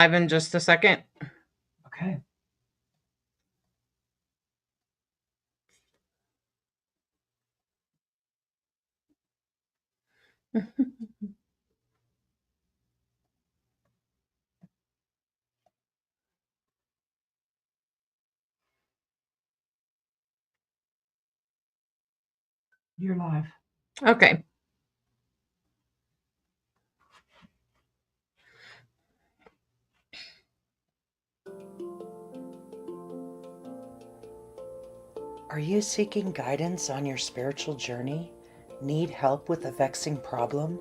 Live in just a second. Okay. You're live. Okay. Are you seeking guidance on your spiritual journey? Need help with a vexing problem?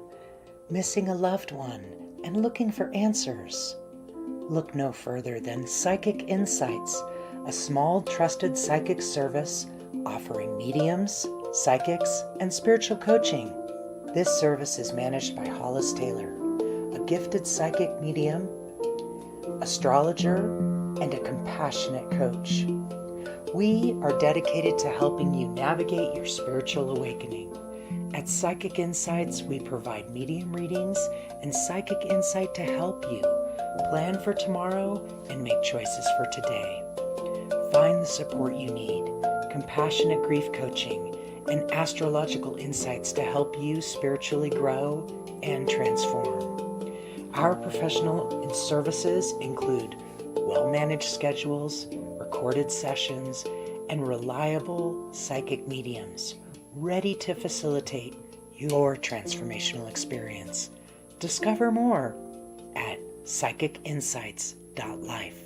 Missing a loved one and looking for answers? Look no further than Psychic Insights, a small trusted psychic service offering mediums, psychics, and spiritual coaching. This service is managed by Hollis Taylor, a gifted psychic medium, astrologer, and a compassionate coach. We are dedicated to helping you navigate your spiritual awakening. At Psychic Insights, we provide medium readings and psychic insight to help you plan for tomorrow and make choices for today. Find the support you need, compassionate grief coaching, and astrological insights to help you spiritually grow and transform. Our professional services include well-managed schedules, recorded sessions, and reliable psychic mediums ready to facilitate your transformational experience. Discover more at psychicinsights.life.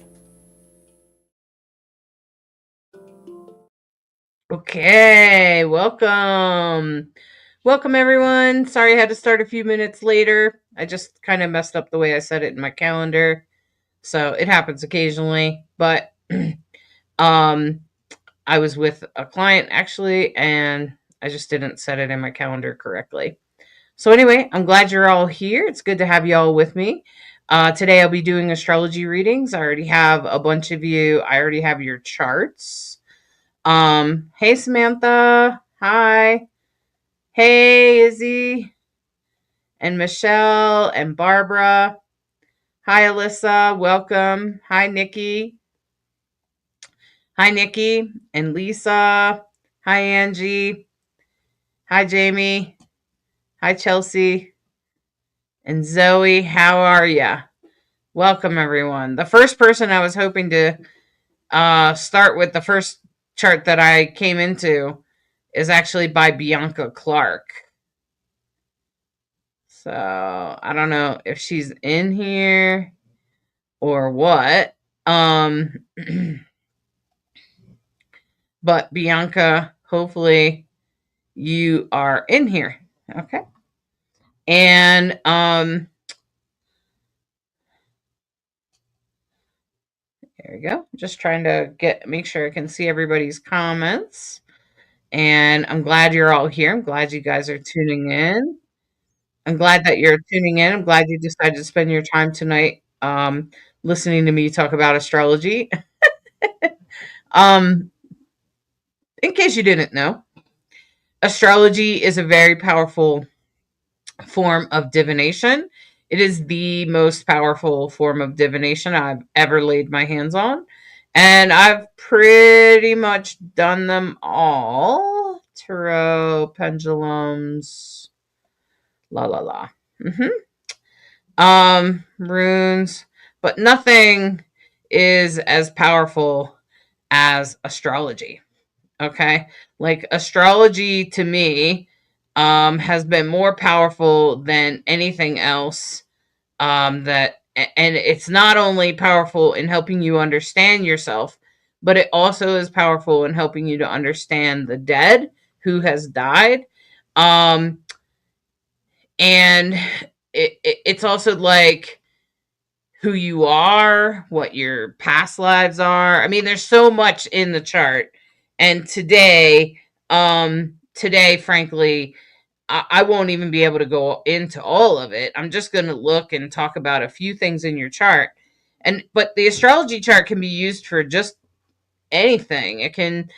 Okay, welcome. Welcome, everyone. Sorry I had to start a few minutes later. I just kind of messed up the way I set it in my calendar. So it happens occasionally, but um I was with a client actually, and I just didn't set it in my calendar correctly. So anyway, I'm glad you're all here. It's good to have you all with me. Today I'll be doing astrology readings. I already have a bunch of you. I already have your charts. Hey Samantha. Hi. Hey Izzy and Michelle and Barbara. Hi Alyssa. Welcome. Hi Nikki. Hi Nikki and Lisa. Hi Angie. Hi Jamie. Hi Chelsea and Zoe. How are ya? Welcome everyone. The first person I was hoping to start with, the first chart that I came into, is actually by Bianca Clark. So I don't know if she's in here or what. But Bianca, hopefully you are in here. Okay. And there we go. Just trying to make sure I can see everybody's comments. And I'm glad you're all here. I'm glad you guys are tuning in. I'm glad that you're tuning in. I'm glad you decided to spend your time tonight listening to me talk about astrology. um, in case you didn't know, astrology is a very powerful form of divination. It is the most powerful form of divination I've ever laid my hands on. And I've pretty much done them all. Tarot, pendulums, la la la. Runes, but nothing is as powerful as astrology. Okay? Like astrology to me has been more powerful than anything else that and it's not only powerful in helping you understand yourself, but it also is powerful in helping you to understand the dead who has died. Um and it's also like who you are, what your past lives are. I mean, there's so much in the chart. And today, frankly, I won't even be able to go into all of it. I'm just going to look and talk about a few things in your chart. But the astrology chart can be used for just anything. It can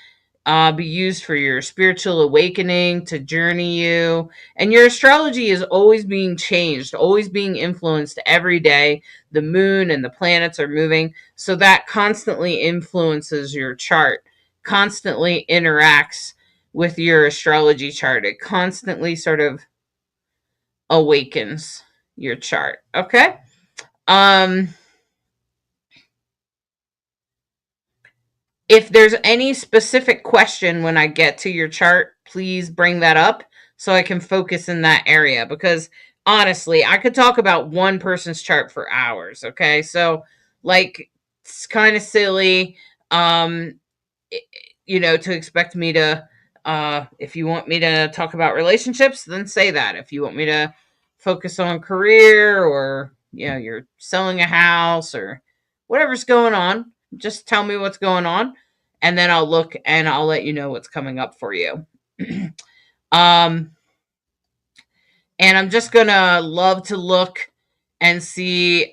be used for your spiritual awakening, to journey you. And your astrology is always being changed, always being influenced every day. The moon and the planets are moving. So that constantly influences your chart, constantly interacts with your astrology chart. It constantly sort of awakens your chart. Okay. Um, if there's any specific question when I get to your chart, please bring that up so I can focus in that area, because honestly, I could talk about one person's chart for hours. Okay. So, like, it's kind of silly, um, to expect me to, if you want me to talk about relationships, then say that. If you want me to focus on career, or, you're selling a house or whatever's going on, just tell me what's going on, and then I'll look and I'll let you know what's coming up for you. um, and I'm just gonna love to look and see,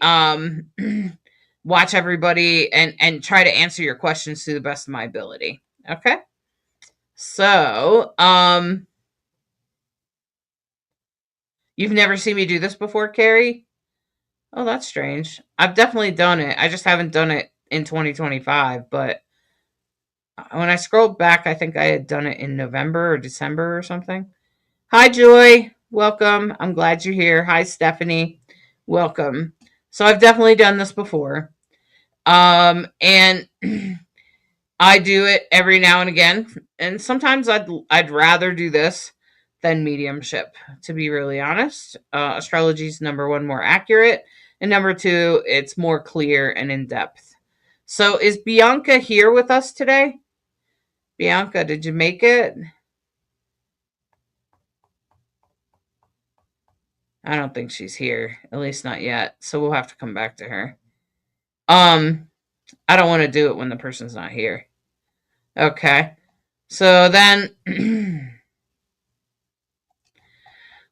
watch everybody and try to answer your questions to the best of my ability. Okay. So, you've never seen me do this before, Carrie? Oh, that's strange. I've definitely done it. I just haven't done it in 2025, but when I scrolled back, I think I had done it in November or December or something. Hi, Joy. Welcome. I'm glad you're here. Hi, Stephanie. Welcome. So I've definitely done this before. And I do it every now and again. And sometimes I'd rather do this than mediumship, to be really honest. Astrology is number one, more accurate, and number two, it's more clear and in depth. So is Bianca here with us today? Bianca, did you make it? I don't think she's here, at least not yet. So we'll have to come back to her. Um, I don't want to do it when the person's not here. Okay. So then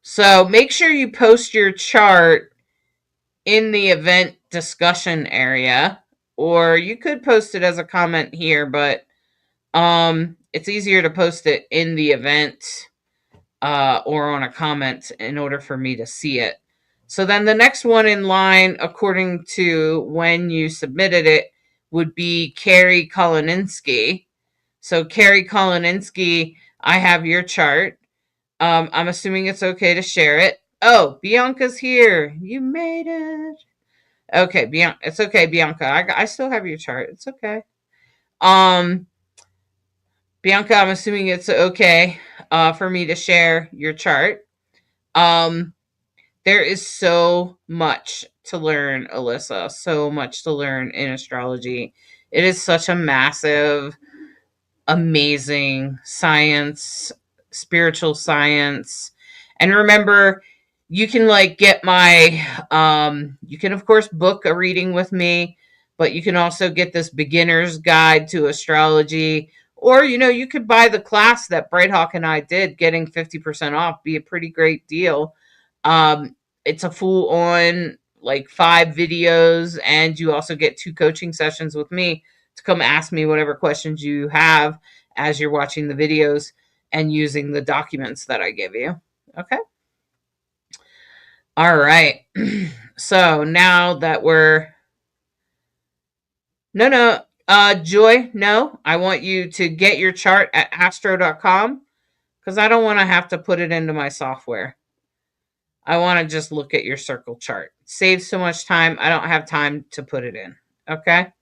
so make sure you post your chart in the event discussion area, or you could post it as a comment here, but it's easier to post it in the event, or on a comment in order for me to see it. So then the next one in line, according to when you submitted it, would be Carrie Koloninsky. So Carrie Koloninsky, I have your chart. I'm assuming it's okay to share it. Oh, Bianca's here. You made it. Okay, Bianca. It's okay, Bianca. I still have your chart. It's okay. Um, Bianca, I'm assuming it's okay, for me to share your chart. Um, there is so much to learn, Alyssa. So much to learn in astrology. It is such a massive, amazing science, spiritual science. And remember, you can like get my, you can of course book a reading with me, but you can also get this beginner's guide to astrology, or you could buy the class that Brighthawk and I did, getting 50% off, be a pretty great deal. It's a full on, like, 5 videos, and you also get 2 coaching sessions with me to come ask me whatever questions you have as you're watching the videos and using the documents that I give you. Okay. All right. So now that we're, no, Joy, no, I want you to get your chart at astro.com, because I don't want to have to put it into my software. I want to just look at your circle chart. It saves so much time. I don't have time to put it in. Okay.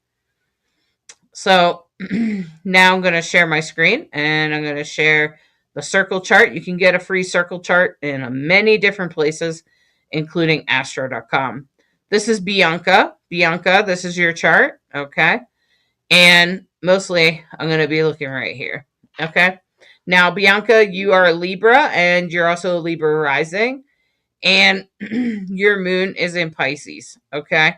So now I'm going to share my screen, and I'm going to share the circle chart. You can get a free circle chart in many different places, including astro.com. This is Bianca. Bianca, this is your chart. Okay. And mostly I'm going to be looking right here. Okay. Now, Bianca, you are a Libra, and you're also a Libra rising, and your moon is in Pisces. Okay.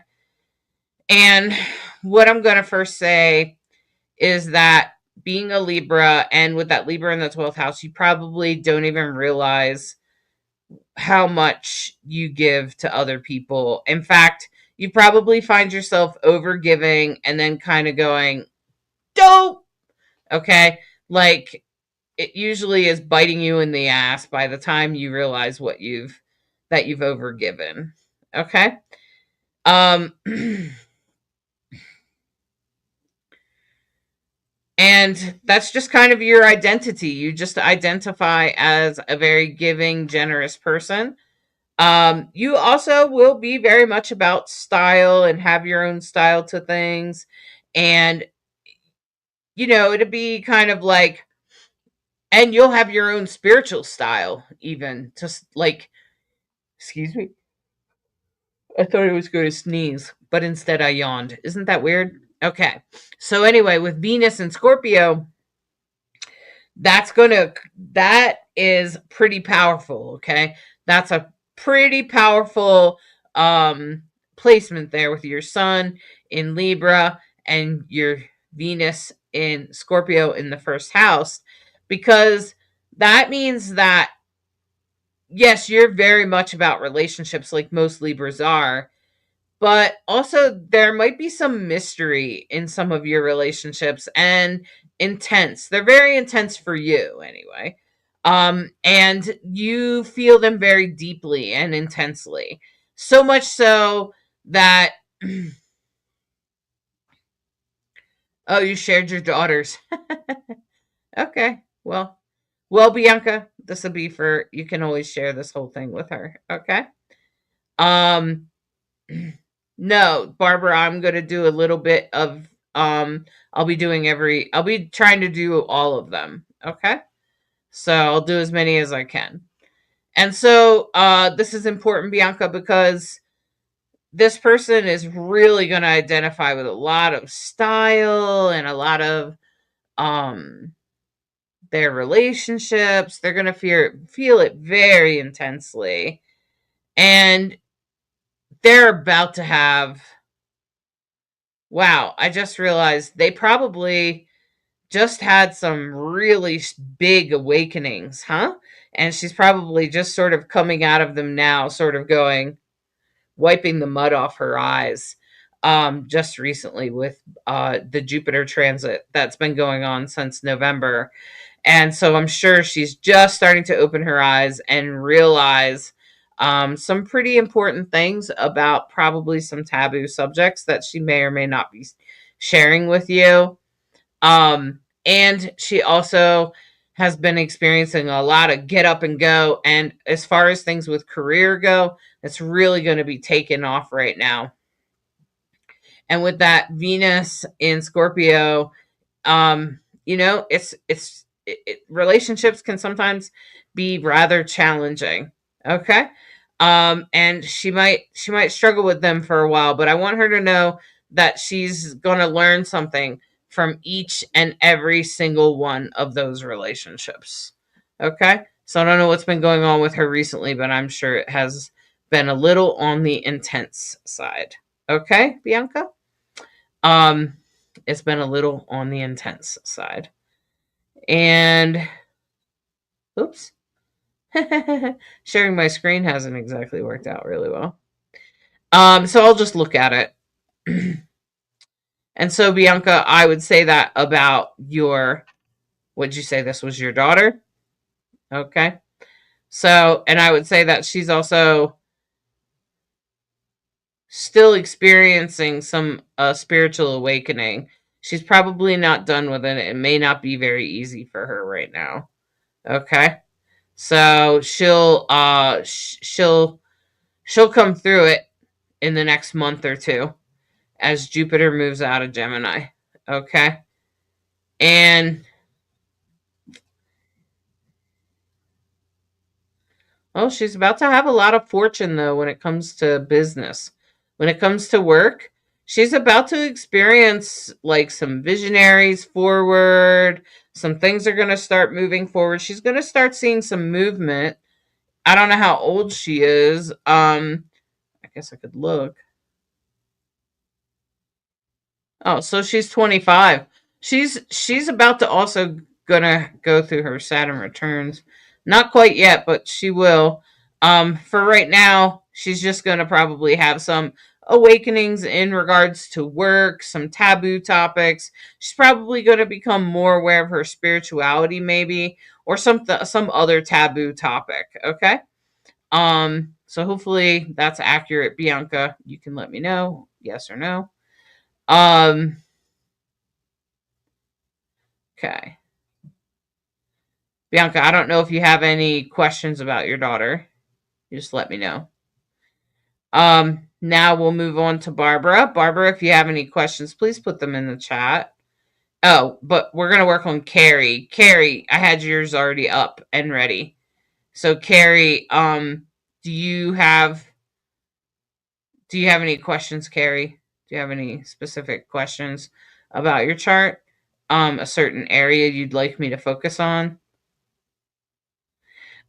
And what I'm going to first say is that, being a Libra, and with that Libra in the 12th house, you probably don't even realize how much you give to other people. In fact, you probably find yourself over giving and then kind of going, dope. Okay. like it usually is biting you in the ass by the time you realize what you've overgiven. Okay? Um and that's just kind of your identity. You just identify as a very giving, generous person. You also will be very much about style and have your own style to things. And, it'll be kind of like, and you'll have your own spiritual style, even just like, excuse me, I thought I was going to sneeze, but instead I yawned. Isn't that weird? Okay. So, anyway, with Venus and Scorpio, that is pretty powerful. Okay. That's a pretty powerful um placement there with your sun in Libra and your Venus in Scorpio in the first house, because that means that yes, you're very much about relationships like most Libras are, but also there might be some mystery in some of your relationships and intense. They're very intense for you anyway. And you feel them very deeply and intensely. So much so that oh, you shared your daughters. Okay. Well, Bianca, this will be for you can always share this whole thing with her. Okay. Um No, Barbara, I'm going to do a little bit of I'll be trying to do all of them, okay? So, I'll do as many as I can. And so, this is important, Bianca, because this person is really going to identify with a lot of style and a lot of um their relationships. They're going to feel it very intensely. And they're about to have wow, I just realized they probably just had some really big awakenings, huh? And she's probably just sort of coming out of them now, sort of going, wiping the mud off her eyes. Just recently with the Jupiter transit that's been going on since November. And so I'm sure she's just starting to open her eyes and realize some pretty important things about probably some taboo subjects that she may or may not be sharing with you. And she also has been experiencing a lot of get up and go. And as far as things with career go, it's really going to be taken off right now. And with that Venus in Scorpio, relationships can sometimes be rather challenging. Okay. And she might struggle with them for a while, but I want her to know that she's going to learn something from each and every single one of those relationships. Okay. So I don't know what's been going on with her recently, but I'm sure it has been a little on the intense side. Okay, Bianca? Um, it's been a little on the intense side. And oops. Sharing my screen hasn't exactly worked out really well. So I'll just look at it. And so Bianca, I would say that about your would you say this was your daughter? Okay. So, and I would say that she's also still experiencing some spiritual awakening. She's probably not done with it. It may not be very easy for her right now. Okay. So she'll come through it in the next month or two as Jupiter moves out of Gemini. Okay. And oh, she's about to have a lot of fortune though when it comes to business. When it comes to work, she's about to experience like some visionaries forward. Some things are going to start moving forward. She's going to start seeing some movement. I don't know how old she is. I guess I could look. Oh, so she's 25. She's about to also gonna go through her Saturn returns. Not quite yet, but she will. For right now, she's just gonna probably have some awakenings in regards to work, some taboo topics. She's probably going to become more aware of her spirituality, maybe, or some other taboo topic. Okay. So hopefully that's accurate, Bianca. You can let me know, yes or no. Um, okay. Bianca, I don't know if you have any questions about your daughter. You just let me know. Now we'll move on to Barbara. Barbara, if you have any questions, please put them in the chat. Oh, but we're gonna work on Carrie. Carrie, I had yours already up and ready. So Carrie, do you have do you have any questions, Carrie? Do you have any specific questions about your chart? A certain area you'd like me to focus on?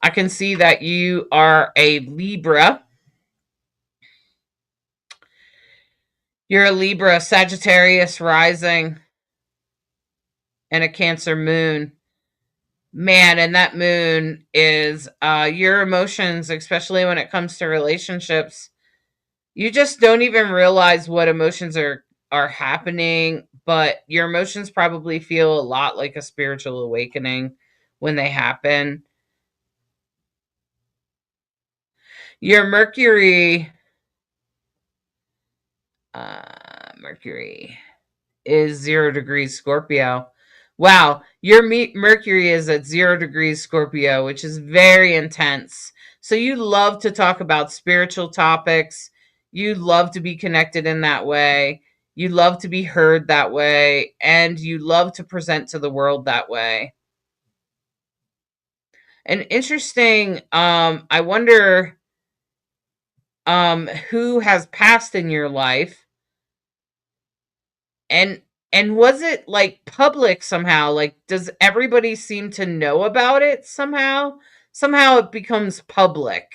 I can see that you are a Libra. You're a Libra, Sagittarius rising, and a Cancer moon. Man, and that moon is your emotions, especially when it comes to relationships. You just don't even realize what emotions are happening, but your emotions probably feel a lot like a spiritual awakening when they happen. Your Mercury is 0 degrees Scorpio. Wow, your Mercury is at 0 degrees Scorpio, which is very intense. So you love to talk about spiritual topics. You love to be connected in that way. You love to be heard that way. And you love to present to the world that way. And interesting, I wonder who has passed in your life, and was it like public somehow? Like, does everybody seem to know about it somehow? Somehow it becomes public.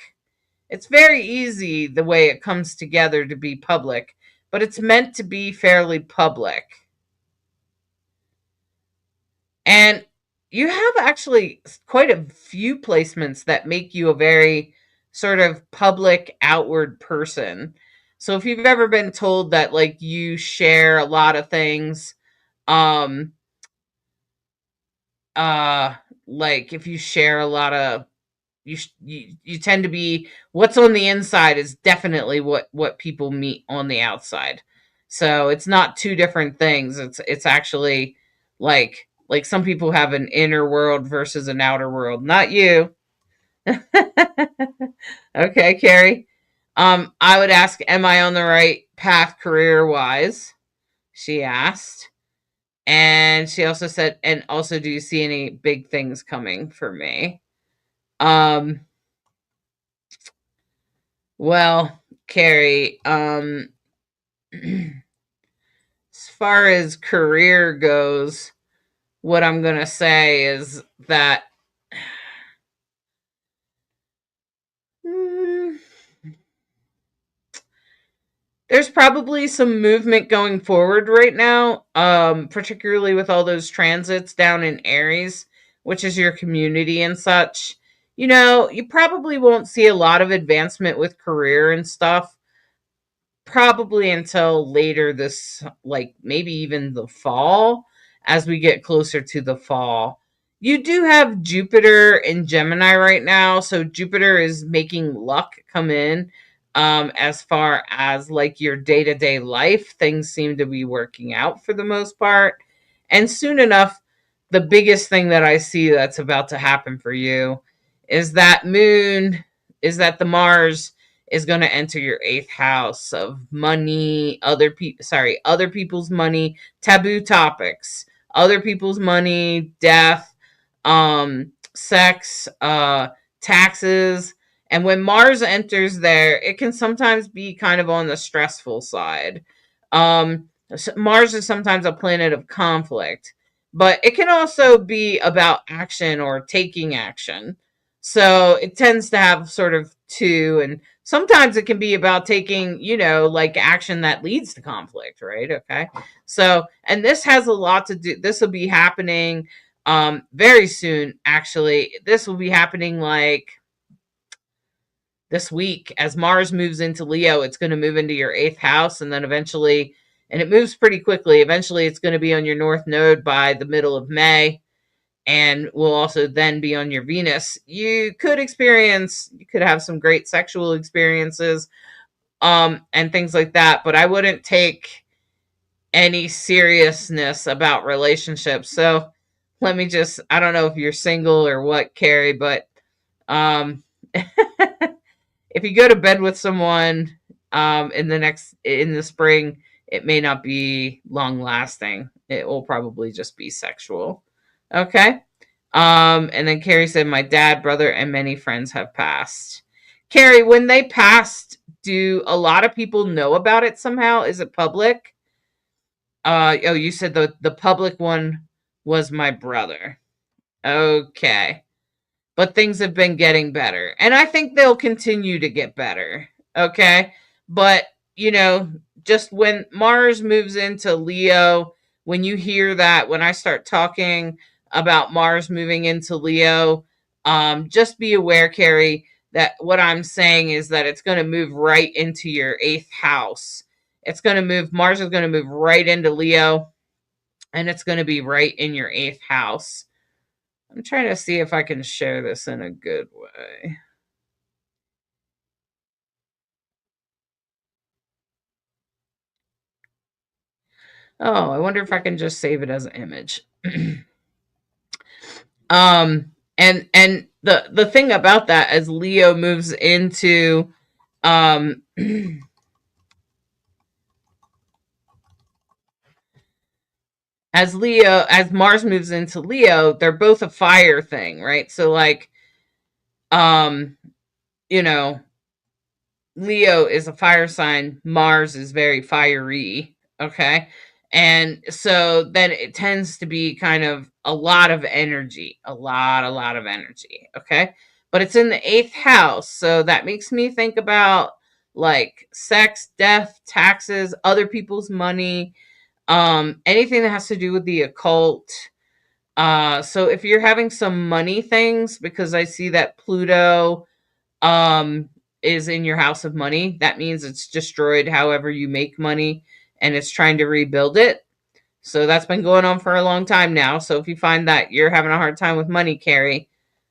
It's very easy the way it comes together to be public, but it's meant to be fairly public. And you have actually quite a few placements that make you a very sort of public outward person. So if you've ever been told that like you share a lot of things, um uh like if you share a lot of you tend to be, what's on the inside is definitely what people meet on the outside. So it's not two different things. It's actually like some people have an inner world versus an outer world. Not you. Okay, Carrie. I would ask, am I on the right path career wise? She asked. And she also said, and also, do you see any big things coming for me? Um, well, Carrie, as far as career goes, what I'm going to say is that mm, there's probably some movement going forward right now, particularly with all those transits down in Aries, which is your community and such. You know, you probably won't see a lot of advancement with career and stuff probably until later this, like maybe even the fall, as we get closer to the fall. You do have Jupiter in Gemini right now, so Jupiter is making luck come in. As far as like your day-to-day life, things seem to be working out for the most part, and soon enough, the biggest thing that I see that's about to happen for you is that moon is that the Mars is going to enter your eighth house of money, other people's money, taboo topics, other people's money, death, sex, taxes. And when Mars enters there, it can sometimes be kind of on the stressful side. Mars is sometimes a planet of conflict, but it can also be about action or taking action. So it tends to have sort of two, and sometimes it can be about taking, like action that leads to conflict, right? Okay. So, and this has a lot to do, this will be happening very soon, actually. This will be happening like this week as Mars moves into Leo. It's going to move into your 8th house, and then eventually, and it moves pretty quickly. Eventually, it's going to be on your North Node by the middle of May, and will also then be on your Venus. You could have some great sexual experiences, and things like that, but I wouldn't take any seriousness about relationships. So let me just, I don't know if you're single or what, Carrie, but um, if you go to bed with someone in the spring, it may not be long lasting. It will probably just be sexual. Okay. And then Carrie said, my dad, brother, and many friends have passed. Carrie, when they passed, do a lot of people know about it somehow? Is it public? Oh, you said the public one was my brother. Okay. But things have been getting better. And I think they'll continue to get better. Okay. But, you know, just when Mars moves into Leo, when you hear that, when I start talking about Mars moving into Leo, just be aware, Carrie, that what I'm saying is that it's going to move right into your 8th house. Mars is going to move right into Leo, and it's going to be right in your 8th house. I'm trying to see if I can share this in a good way. Oh, I wonder if I can just save it as an image. And the thing about that, as Leo moves into um as Mars moves into Leo, they're both a fire thing, right? So like um you know, Leo is a fire sign, Mars is very fiery, okay? And so then it tends to be kind of a lot of energy, a lot of energy, okay? But it's in the 8th house, so that makes me think about like sex, death, taxes, other people's money, anything that has to do with the occult. So if you're having some money things, because I see that Pluto um is in your house of money, that means it's destroyed however you make money, and it's trying to rebuild it. So that's been going on for a long time now. So if you find that you're having a hard time with money, Carrie,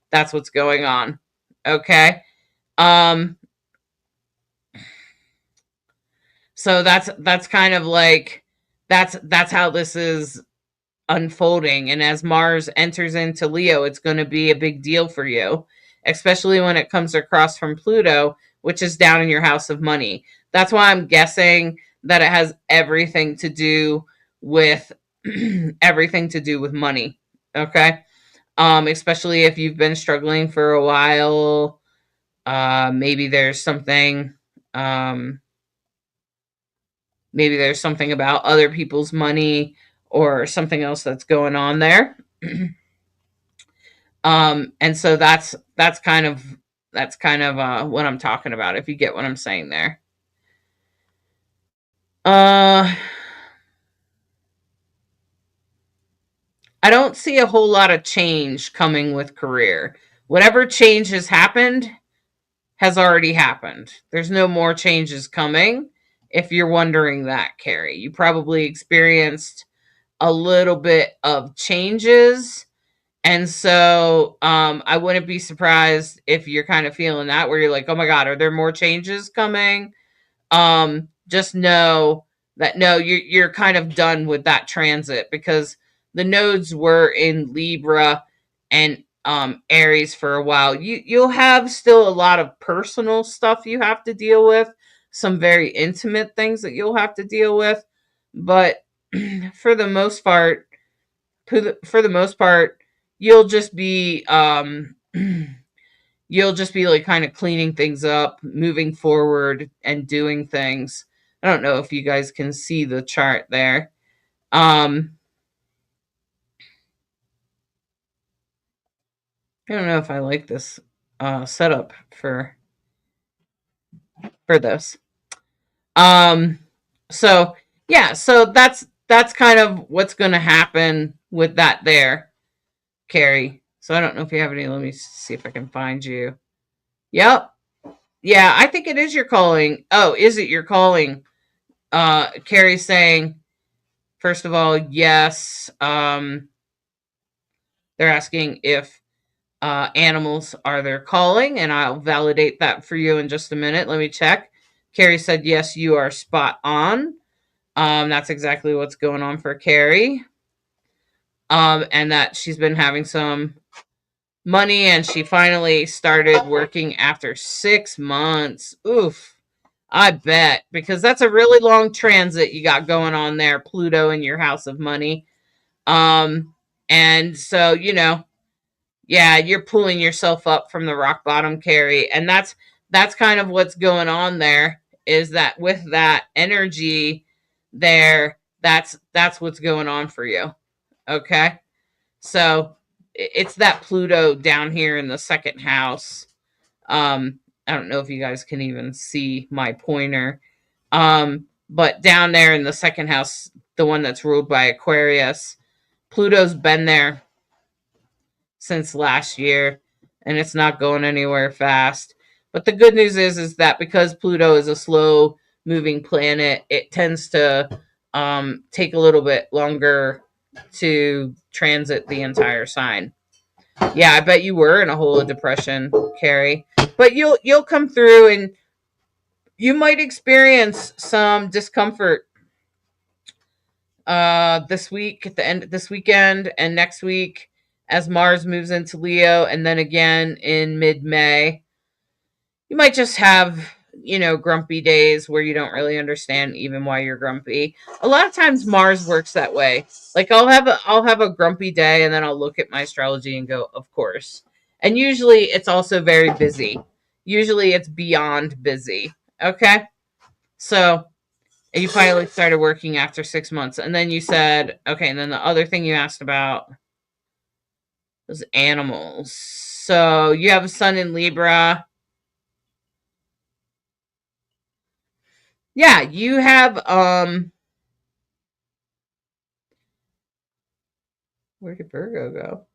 that's what's going on. Okay. um so that's kind of like, that's how this is unfolding. And as Mars enters into Leo, it's going to be a big deal for you, especially when it comes across from Pluto, which is down in your house of money. That's why I'm guessing that it has everything to do with everything to do with money. Okay. Especially if you've been struggling for a while. Maybe there's something um maybe there's something about other people's money or something else that's going on there. And so that's kind of what I'm talking about, if you get what I'm saying there. uh I don't see a whole lot of change coming with career. Whatever change has happened has already happened. There's no more changes coming. If you're wondering that, Carrie, you probably experienced a little bit of changes. And so I wouldn't be surprised if you're kind of feeling that, where you're like, oh my God, are there more changes coming? Just know that no, you're kind of done with that transit, because the nodes were in Libra and Aries for a while. You'll have still a lot of personal stuff you have to deal with, some very intimate things that you'll have to deal with, but for the most part, for the most part, you'll just be you'll just be like kind of cleaning things up, moving forward, and doing things. I don't know if you guys can see the chart there. Um, I don't know if I like this setup for this. Um, so yeah, so that's kind of what's going to happen with that there, Carrie. So I don't know if you have any. Let me see if I can find you. Yep. Yeah, I think it is your calling. Oh, is it your calling? Carrie's saying, first of all, yes. They're asking if animals are their calling, and I'll validate that for you in just a minute. Let me check. Carrie said, yes, you are spot on. That's exactly what's going on for Carrie. And that she's been having some money and she finally started working after 6 months. Oof. I bet, because that's a really long transit you got going on there, Pluto in your house of money. Um, and so, yeah, you're pulling yourself up from the rock bottom, Carrie. And that's kind of what's going on there, is that with that energy there, that's what's going on for you. Okay? So it's that Pluto down here in the second house. I don't know if you guys can even see my pointer. But down there in the second house, the one that's ruled by Aquarius, Pluto's been there since last year, and it's not going anywhere fast. But the good news is that because Pluto is a slow moving planet, it tends to take a little bit longer to transit the entire sign. Yeah, I bet you were in a hole of depression, Carrie. But you'll come through, and you might experience some discomfort this week, at the end this weekend and next week, as Mars moves into Leo, and then again in mid-May. You might just have, grumpy days where you don't really understand even why you're grumpy. A lot of times Mars works that way. Like I'll have a grumpy day, and then I'll look at my astrology and go, of course. And usually it's also very busy. Usually it's beyond busy. Okay? So you finally started working after 6 months. And then you said, okay, and then the other thing you asked about was animals. So you have a sun in Libra. Yeah, you have where did Virgo go?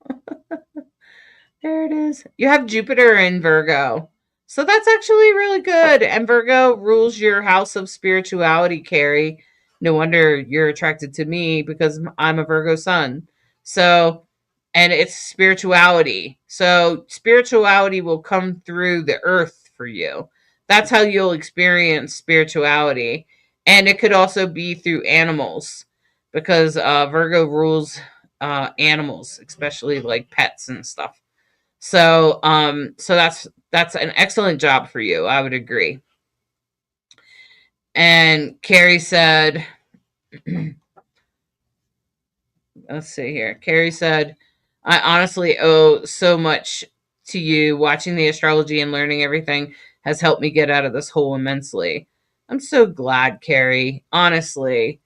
There it is. You have Jupiter in Virgo. So that's actually really good. And Virgo rules your house of spirituality, Carrie. No wonder you're attracted to me, because I'm a Virgo sun. So, and it's spirituality. So, spirituality will come through the earth for you. That's how you'll experience spirituality. And it could also be through animals, because Virgo rules animals, especially like pets and stuff. So that's an excellent job for you. I would agree. And Carrie said, let's see here. Carrie said, I honestly owe so much to you. Watching the astrology and learning everything has helped me get out of this hole immensely. I'm so glad, Carrie. Honestly.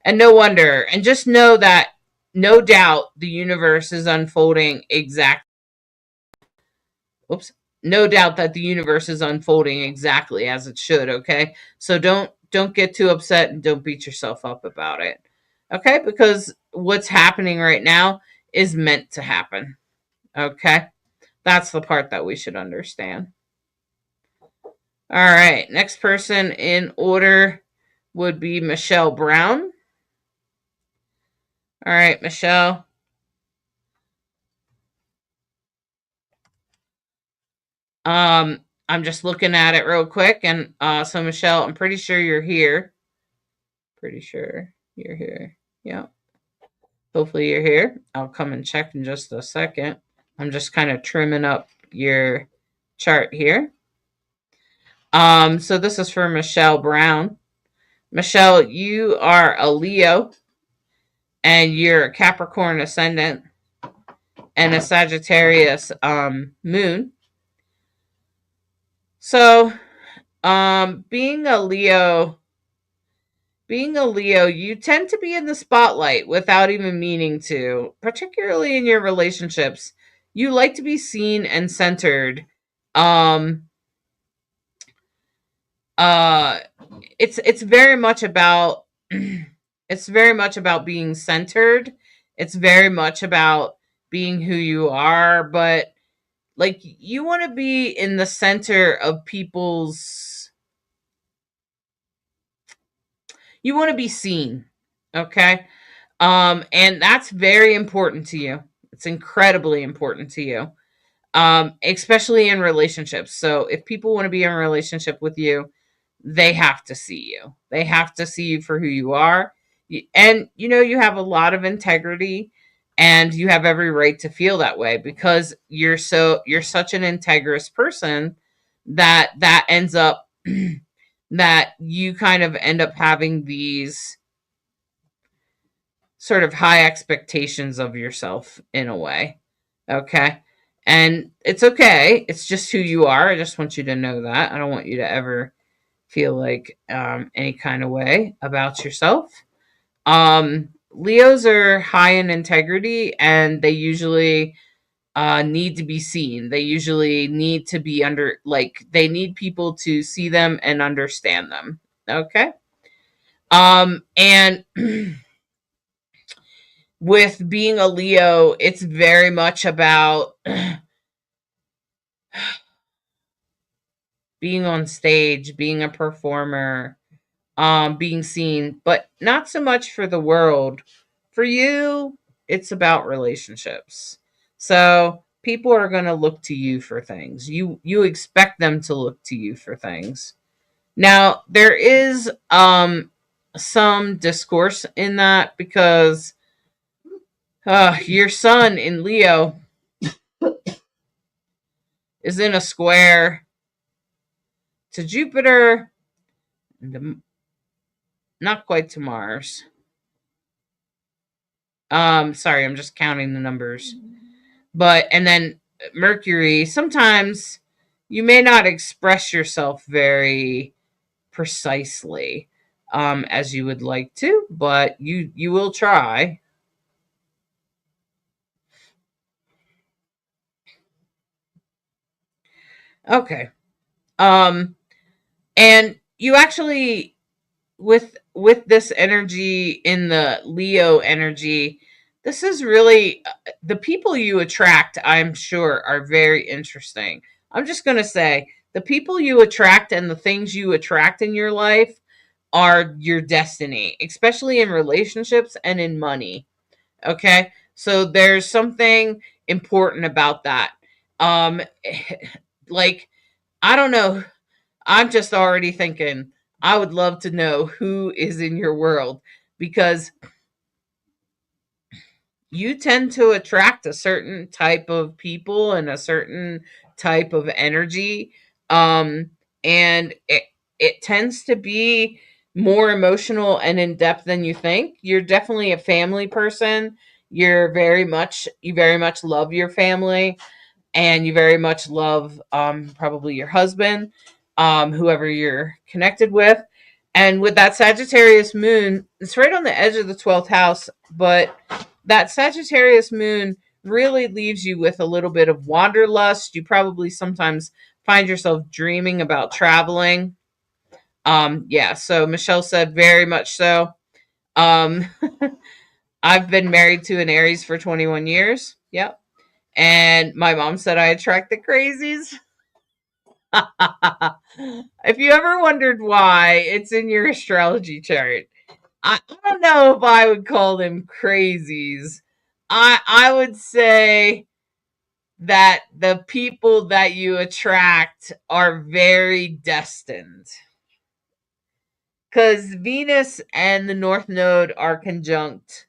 And no wonder. And just know that no doubt the universe is unfolding exactly. Oops. No doubt that the universe is unfolding exactly as it should, okay? So don't get too upset, and don't beat yourself up about it. Okay? Because what's happening right now is meant to happen. Okay? That's the part that we should understand. All right. Next person in order would be Michelle Brown. All right, Michelle. I'm just looking at it real quick, and so Michelle, I'm pretty sure you're here. Pretty sure you're here. Yeah. Hopefully you're here. I'll come and check in just a second. I'm just kind of trimming up your chart here. So this is for Michelle Brown. Michelle, you are a Leo, and you're a Capricorn ascendant and a Sagittarius moon. So, being a Leo, you tend to be in the spotlight without even meaning to, particularly in your relationships. You like to be seen and centered. Um, uh, it's very much about it's very much about being centered. It's very much about being who you are, but Like, you want to be in the center of people's, you want to be seen. Okay. And that's very important to you. It's incredibly important to you. Especially in relationships. So if people want to be in a relationship with you, they have to see you. They have to see you for who you are. And you have a lot of integrity, and you have every right to feel that way because you're such an integrous person that ends up that you kind of end up having these sort of high expectations of yourself in a way. Okay. And it's okay. It's just who you are. I just want you to know that. I don't want you to ever feel like any kind of way about yourself. Leos are high in integrity, and they usually need to be seen. They usually need to be like, they need people to see them and understand them. Okay. And with being a Leo, it's very much about being on stage, being a performer, being seen, but not so much for the world. For you, it's about relationships. So people are going to look to you for things. You expect them to look to you for things. Now, there is some discourse in that because your sun in Leo is in a square to Jupiter, not quite to Mars. Sorry, I'm just counting the numbers. But and then Mercury, sometimes you may not express yourself very precisely as you would like to, but you will try. Okay. Um and you actually, with this energy in the Leo energy, this is really the people you attract, I'm sure, are very interesting. I'm just going to say the people you attract and the things you attract in your life are your destiny, especially in relationships and in money. Okay? So there's something important about that. Um like, I don't know, I'm just already thinking I would love to know who is in your world because you tend to attract a certain type of people and a certain type of energy. Um, and it tends to be more emotional and in depth than you think. You're definitely a family person. You very much love your family, and you very much love probably your husband, whoever you're connected with. And with that Sagittarius moon, it's right on the edge of the 12th house, but that Sagittarius moon really leaves you with a little bit of wanderlust. You probably sometimes find yourself dreaming about traveling. Yeah, so Michelle said very much so. Um, I've been married to an Aries for 21 years. Yep. And my mom said I attract the crazies. If you ever wondered why, it's in your astrology chart. I don't know if I would call them crazies. I would say that the people that you attract are very destined. Because Venus and the North Node are conjunct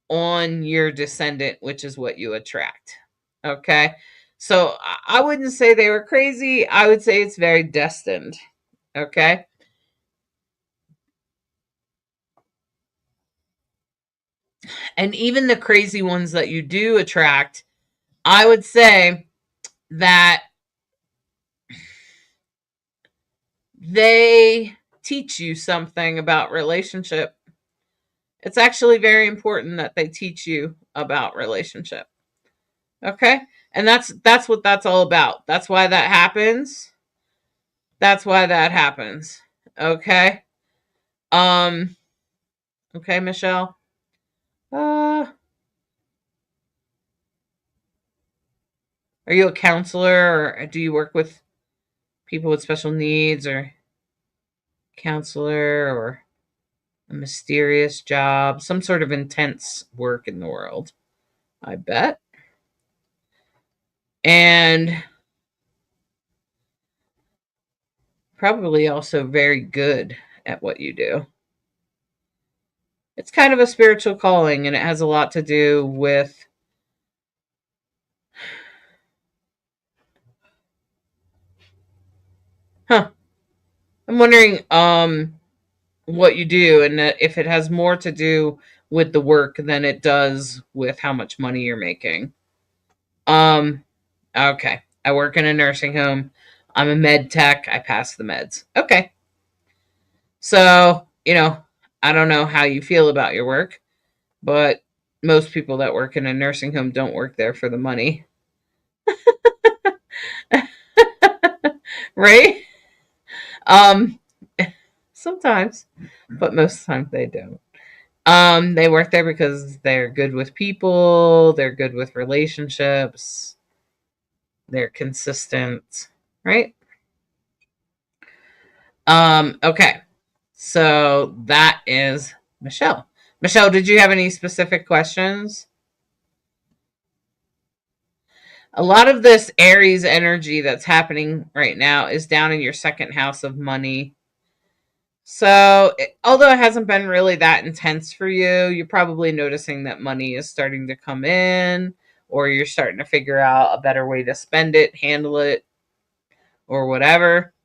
on your descendant, which is what you attract. Okay. So I wouldn't say they were crazy. I would say it's very destined. Okay. And even the crazy ones that you do attract, I would say that they teach you something about relationship. It's actually very important that they teach you about relationship. Okay? And that's what that's all about. That's why that happens. That's why that happens. Okay? Um okay, Michelle. Uh Are you a counselor, or do you work with people with special needs, or counselor, or a mysterious job, some sort of intense work in the world? I bet. And probably also very good at what you do. It's kind of a spiritual calling, and it has a lot to do with, huh? I'm wondering, what you do, and if it has more to do with the work than it does with how much money you're making. Um, okay. I work in a nursing home. I'm a med tech. I pass the meds. Okay. So, I don't know how you feel about your work, but most people that work in a nursing home don't work there for the money. Right? Um, Sometimes, but most of the time they don't. They work there because they're good with people, they're good with relationships, they're consistent, right? Okay. So that is Michelle. Michelle, did you have any specific questions? A lot of this Aries energy that's happening right now is down in your second house of money. So, although it hasn't been really that intense for you, you're probably noticing that money is starting to come in, or you're starting to figure out a better way to spend it, handle it, or whatever.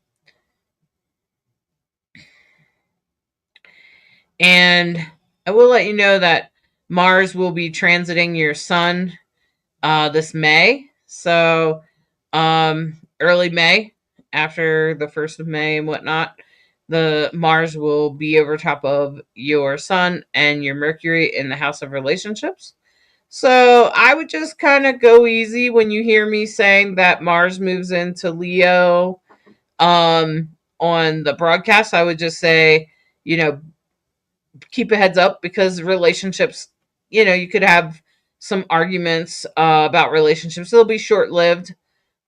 And I will let you know that Mars will be transiting your sun this May. So, early May, after the 1st of May and whatnot, the Mars will be over top of your sun and your Mercury in the house of relationships. So I would just kind of go easy when you hear me saying that Mars moves into Leo on the broadcast. I would just say, you know, keep a heads up, because relationships, you could have some arguments about relationships. They'll be short lived.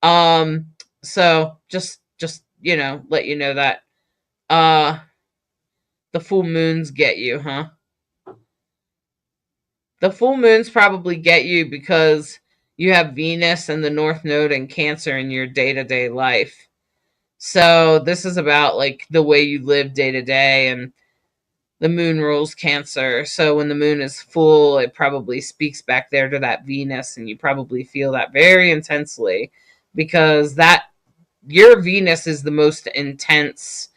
Um, so just let you know that uh the full moons get you, huh? The full moons probably get you because you have Venus and the North Node and Cancer in your day to day life. So this is about like the way you live day to day, and the moon rules Cancer. So when the moon is full, it probably speaks back there to that Venus, and you probably feel that very intensely, because that your Venus is the most intense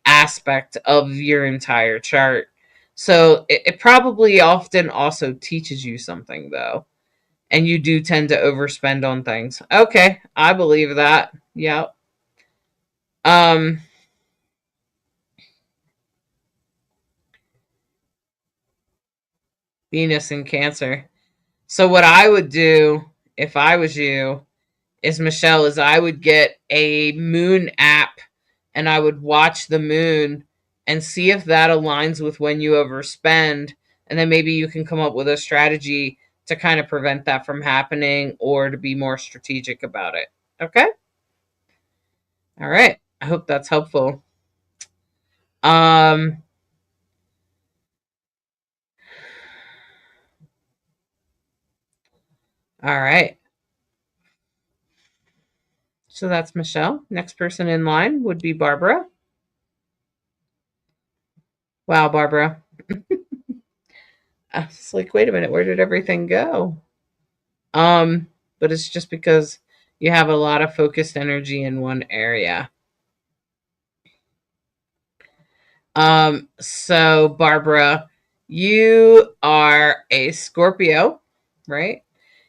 aspect of your entire chart. So it probably often also teaches you something, though. And you do tend to overspend on things. Okay, I believe that. Yep. Um, Venus in Cancer. So what I would do if I was you is, Michelle, is I would get a moon app, and I would watch the moon and see if that aligns with when you overspend, and then maybe you can come up with a strategy to kind of prevent that from happening, or to be more strategic about it. Okay? All right. I hope that's helpful. Um all right. So that's Michelle. Next person in line would be Barbara. Wow, Barbara. I was like, wait a minute, where did everything go? Um, but it's just because you have a lot of focused energy in one area. So Barbara, you are a Scorpio, right?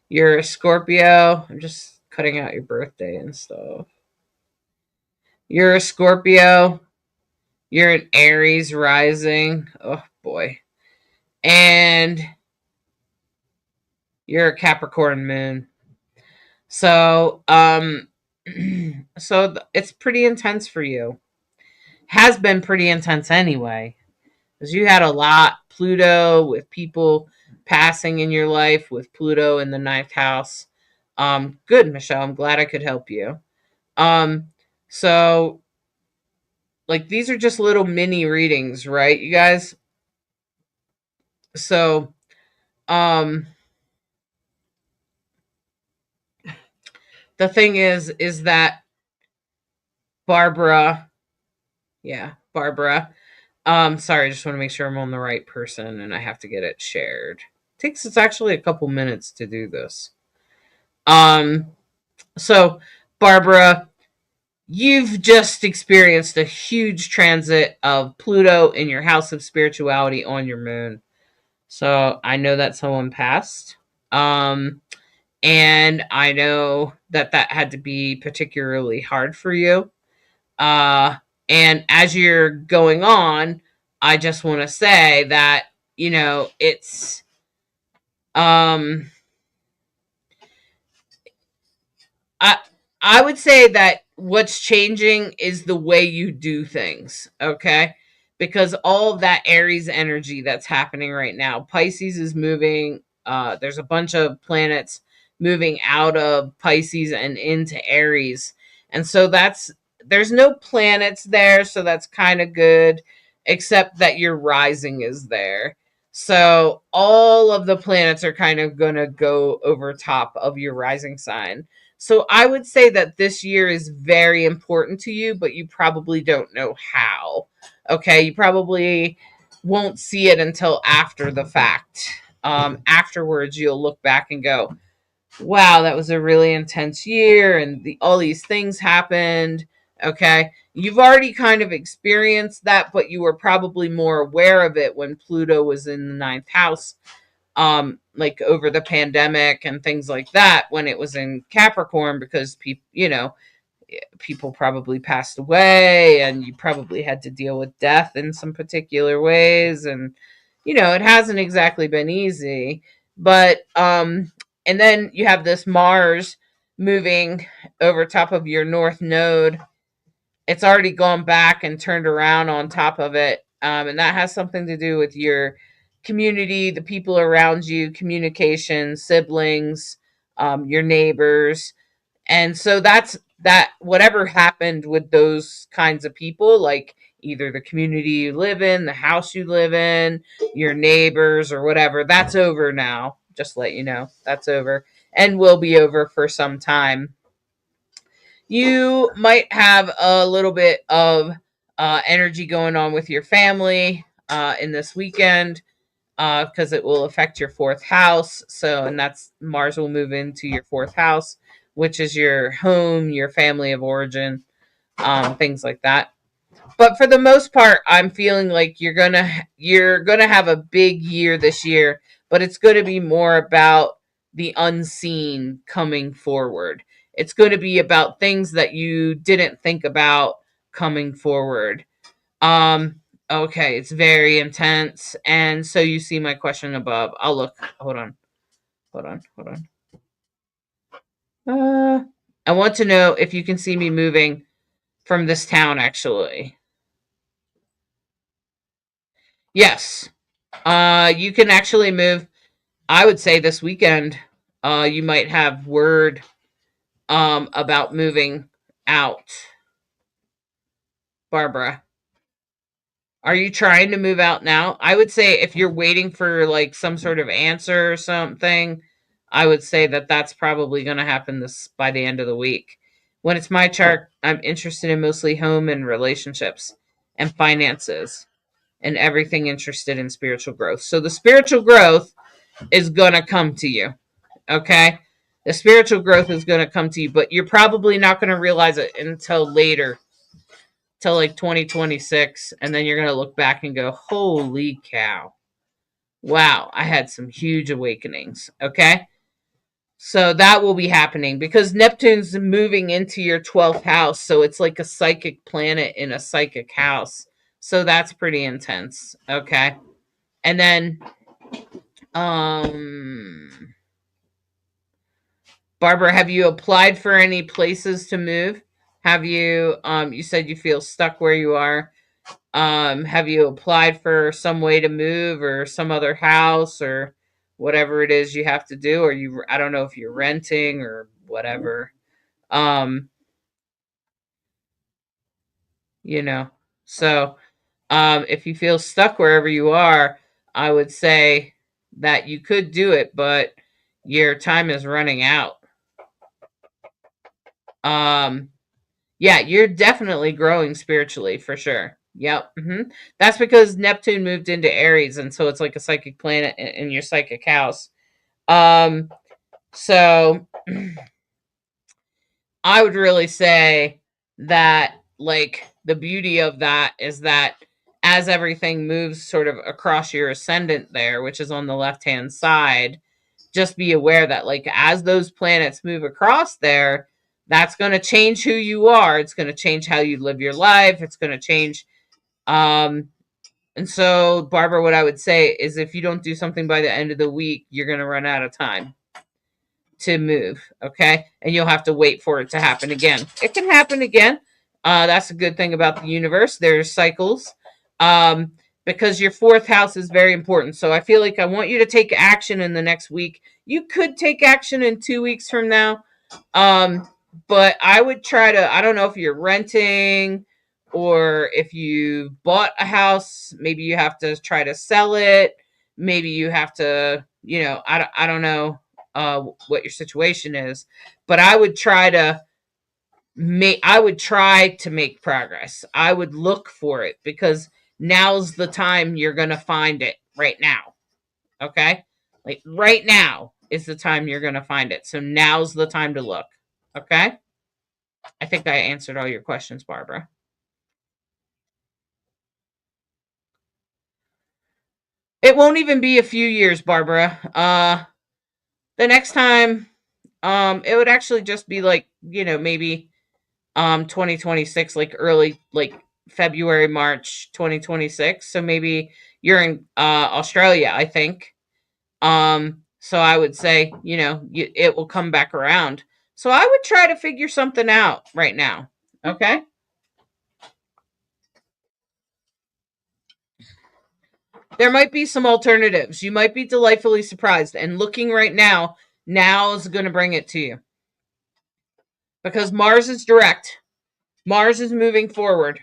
You're a Scorpio. I'm just cutting out your birthday and stuff. You're a Scorpio. You're an Aries rising. Oh boy. And you're a Capricorn moon. So, it's pretty intense for you. Has been pretty intense anyway, because you had a lot Pluto with people passing in your life, with Pluto in the ninth house. Good, Michelle. I'm glad I could help you. Um, so like these are just little mini readings, right, you guys? So, um, the thing is that Barbara, yeah, Barbara. Sorry, I just want to make sure I'm on the right person and I have to get it shared. Takes it's actually a couple minutes to do this. Um, so Barbara, you've just experienced a huge transit of Pluto in your house of spirituality on your moon. So I know that someone passed. Um, and I know that that had to be particularly hard for you. Uh, and as you're going on, I just want to say that, it's, um, I I would say that what's changing is the way you do things, okay? Because all of that Aries energy that's happening right now, Pisces is moving. There's a bunch of planets moving out of Pisces and into Aries, and so that's there's no planets there, so that's kind of good, except that your rising is there. So all of the planets are kind of gonna go over top of your rising sign, so I would say that this year is very important to you, but you probably don't know how. Okay, you probably won't see it until after the fact. Afterwards, you'll look back and go, "Wow, that was a really intense year, and all these things happened." Okay, you've already kind of experienced that, but you were probably more aware of it when Pluto was in the ninth house, like over the pandemic and things like that when it was in Capricorn, because people probably passed away and you probably had to deal with death in some particular ways, and it hasn't exactly been easy. But and then you have this Mars moving over top of your north node. It's already gone back and turned around on top of it. And that has something to do with your community, the people around you, communication, siblings, your neighbors. And so that's that, whatever happened with those kinds of people, like either the community you live in, the house you live in, your neighbors, or whatever, that's over now. Just let you know, that's over and will be over for some time. You might have a little bit of energy going on with your family in this weekend, because it will affect your fourth house. So, and that's Mars will move into your fourth house, which is your home, your family of origin, things like that. But for the most part, I'm feeling like you're gonna have a big year this year, but it's going to be more about the unseen coming forward. It's going to be about things that you didn't think about coming forward. Um, okay, it's very intense. And so you see my question above. I'll look. Hold on. Hold on. Hold on. I want to know if you can see me moving from this town actually. Yes. You can actually move. I would say this weekend, you might have word about moving out. Barbara, are you trying to move out now? I would say if you're waiting for like some sort of answer or something, I would say that that's probably going to happen this by the end of the week. When it's my chart, I'm interested in mostly home and relationships and finances and everything interested in spiritual growth. So the spiritual growth is going to come to you. Okay? The spiritual growth is going to come to you, but you're probably not going to realize it until later, till like 2026, and then you're going to look back and go, "Holy cow. Wow, I had some huge awakenings." Okay? So that will be happening because Neptune's moving into your 12th house, so it's like a psychic planet in a psychic house. So that's pretty intense. Okay? And then um Barbara, have you applied for any places to move? Have you you said you feel stuck where you are. Have you applied for some way to move or some other house or whatever it is you have to do, or I don't know if you're renting or whatever. Um, you know. So, if you feel stuck wherever you are, I would say that you could do it, but your time is running out. Um, yeah, you're definitely growing spiritually for sure. Yep. That's because Neptune moved into Aries, and so it's like a psychic planet in your psychic house. Um, so I would really say that, like, the beauty of that is that as everything moves sort of across your ascendant there, which is on the left hand side, just be aware that, like, as those planets move across there, that's going to change who you are. It's going to change how you live your life. It's going to change. Um, and so, Barbara, what I would say is if you don't do something by the end of the week, you're going to run out of time to move. Okay. And you'll have to wait for it to happen again. It can happen again. That's a good thing about the universe. There's cycles. Um, because your fourth house is very important. So I feel like I want you to take action in the next week. You could take action in 2 weeks from now. Um, but I would try to, I don't know if you're renting or if you bought a house, maybe you have to try to sell it. Maybe you have to, I don't know what your situation is, but I would try to make progress. I would look for it because now's the time you're going to find it right now. Okay? Like right now is the time you're going to find it. So now's the time to look. Okay? I think I answered all your questions, Barbara. It won't even be a few years, Barbara. The next time it would actually just be like, maybe 2026, like early, like February, March 2026. So maybe you're in Australia, I think. So I would say, it will come back around. So I would try to figure something out right now. Okay? There might be some alternatives. You might be delightfully surprised. And looking right now is going to bring it to you. Because Mars is direct. Mars is moving forward.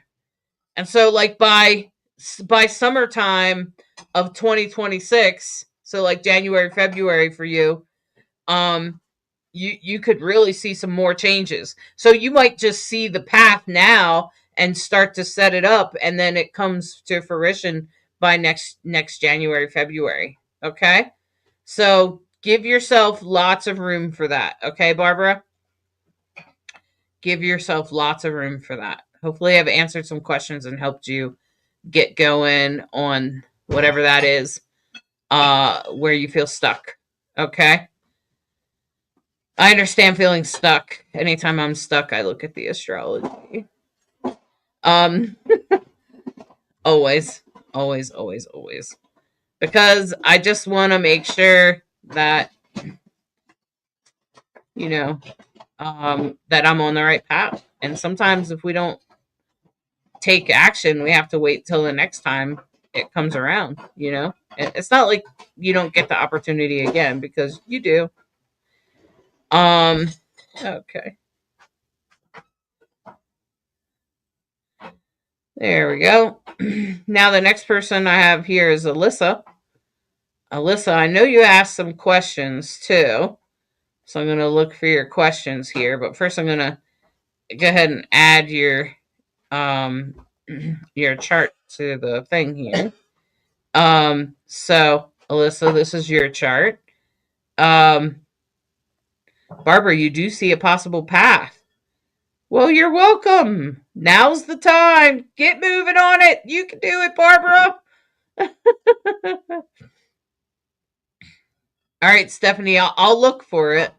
And so, like, by summertime of 2026, so like January, February for you, um you could really see some more changes. So you might just see the path now and start to set it up, and then it comes to fruition by next January, February. Okay? So give yourself lots of room for that. Okay, Barbara? Give yourself lots of room for that. Hopefully I've answered some questions and helped you get going on whatever that is, where you feel stuck. Okay? I understand feeling stuck. Anytime I'm stuck, I look at the astrology. Um, always, always, always, always. Because I just want to make sure that, you know, that I'm on the right path. And sometimes if we don't take action, we have to wait till the next time it comes around, It's not like you don't get the opportunity again, because you do. Um, okay. There we go. Now the next person I have here is Alyssa. Alyssa, I know you asked some questions too. So I'm going to look for your questions here, but first I'm going to go ahead and add um your chart to the thing here. So Alyssa, this is your chart. Um Barbara, you do see a possible path. Well, you're welcome. Now's the time. Get moving on it. You can do it, Barbara. All right, Stephanie, I'll look for it.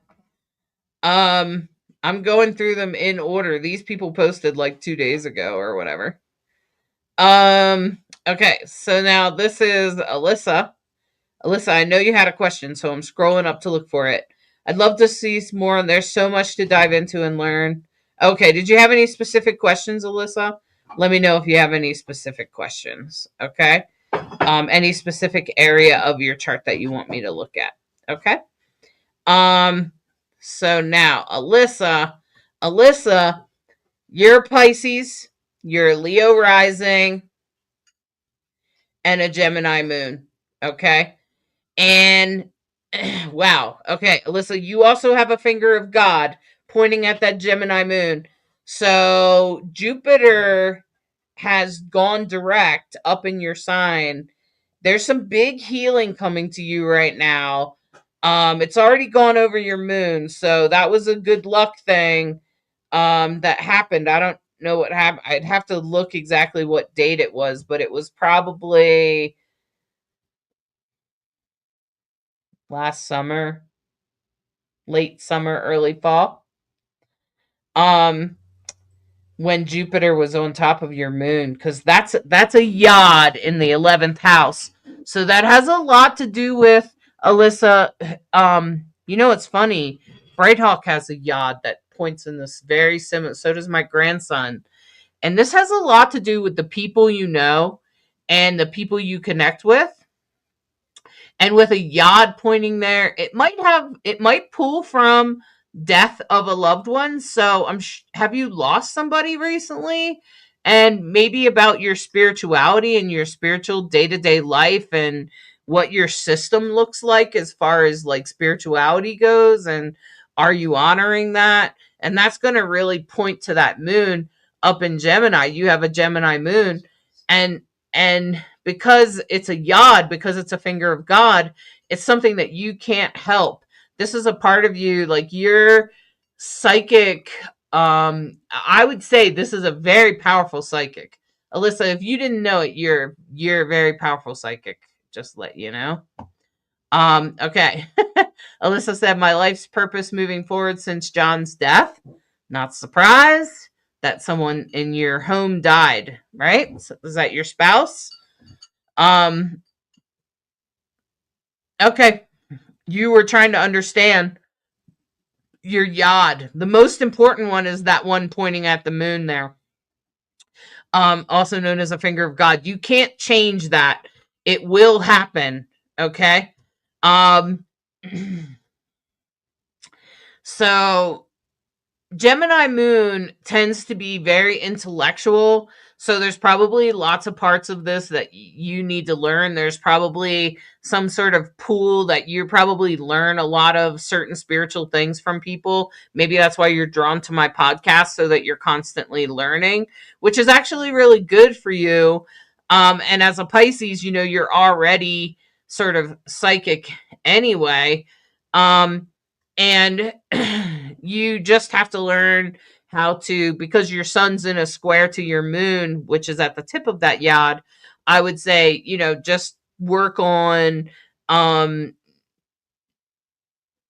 Um, I'm going through them in order. These people posted like 2 days ago or whatever. Okay, so now this is Alyssa. Alyssa, I know you had a question, so I'm scrolling up to look for it. I'd love to see some more, and there's so much to dive into and learn. Okay, did you have any specific questions, Alyssa? Let me know if you have any specific questions. Okay. any specific area of your chart that you want me to look at. Okay. Um, so now, Alyssa, you're Pisces, you're Leo rising, and a Gemini moon. Okay. And wow. Okay, Alyssa, you also have a finger of God pointing at that Gemini moon. So Jupiter has gone direct up in your sign. There's some big healing coming to you right now. It's already gone over your moon, so that was a good luck thing that happened. I don't know what happened. I'd have to look exactly what date it was, but it was probably last summer, late summer, early fall. Um, when Jupiter was on top of your moon, because that's a yod in the 11th house. So that has a lot to do with Alyssa. It's funny. Brighthawk has a yod that points in this very similar. So does my grandson, and this has a lot to do with the people you know and the people you connect with. And with a yod pointing there, it might pull from death of a loved one. So have you lost somebody recently? And maybe about your spirituality and your spiritual day-to-day life and what your system looks like as far as like spirituality goes, and are you honoring that? And that's going to really point to that moon up in Gemini. You have a Gemini moon, and because it's a yod, because it's a finger of God, it's something that you can't help. This is a part of you, like your psychic. I would say this is a very powerful psychic. Alyssa, if you didn't know it, you're a very powerful psychic. Just to let you know. Okay. Alyssa said, my life's purpose moving forward since John's death. Not surprised that someone in your home died, right? So, is that your spouse? Um, okay. You were trying to understand your yod. The most important one is that one pointing at the moon there. Also known as a finger of God. You can't change that. It will happen. Okay. Um, so Gemini moon tends to be very intellectual. So there's probably lots of parts of this that you need to learn. There's probably some sort of pool that you probably learn a lot of certain spiritual things from people. Maybe that's why you're drawn to my podcast, so that you're constantly learning, which is actually really good for you. And as a Pisces, you're already sort of psychic anyway. And you just have to learn how to, because your sun's in a square to your moon, which is at the tip of that yod. I would say, just work on um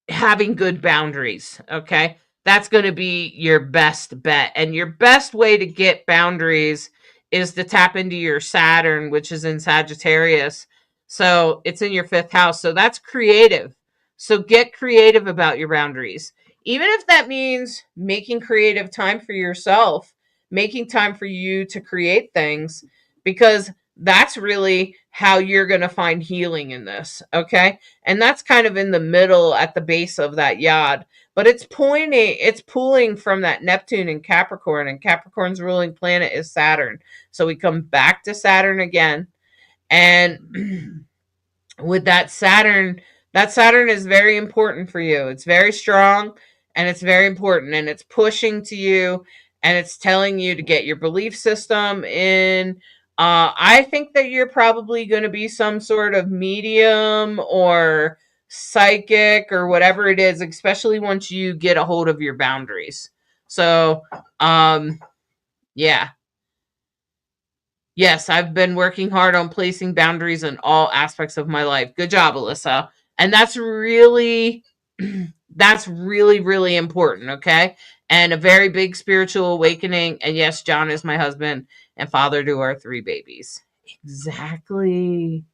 having good boundaries. Okay, that's going to be your best bet, and your best way to get boundaries is to tap into your Saturn, which is in Sagittarius. So it's in your fifth house, so that's creative. So get creative about your boundaries, even if that means making creative time for yourself, making time for you to create things, because that's really how you're going to find healing in this. Okay, and that's kind of in the middle at the base of that yod, but it's pulling from that Neptune and Capricorn's ruling planet is Saturn. So we come back to Saturn again, and with that Saturn is very important for you. It's very strong, and it's very important, and it's pushing to you, and it's telling you to get your belief system in. I think that you're probably going to be some sort of medium or psychic or whatever it is, especially once you get a hold of your boundaries. So, yeah. Yes, I've been working hard on placing boundaries in all aspects of my life. Good job, Alyssa. And that's really that's really really important, okay? And a very big spiritual awakening. And yes, John is my husband and father to our three babies. Exactly.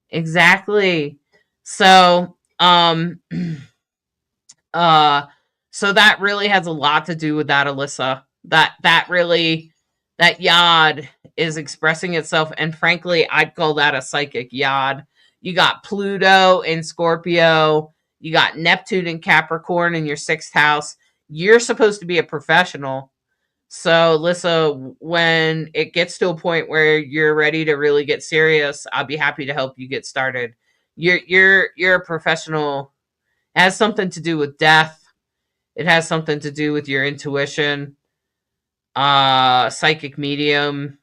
Exactly. So, uh so that really has a lot to do with that, Alyssa. That yod is expressing itself. And frankly, I'd call that a psychic yod. You got Pluto in Scorpio, you got Neptune in Capricorn in your sixth house. You're supposed to be a professional. So, Alyssa, when it gets to a point where you're ready to really get serious, I'll be happy to help you get started. You're a professional. It has something to do with death. It has something to do with your intuition, psychic medium.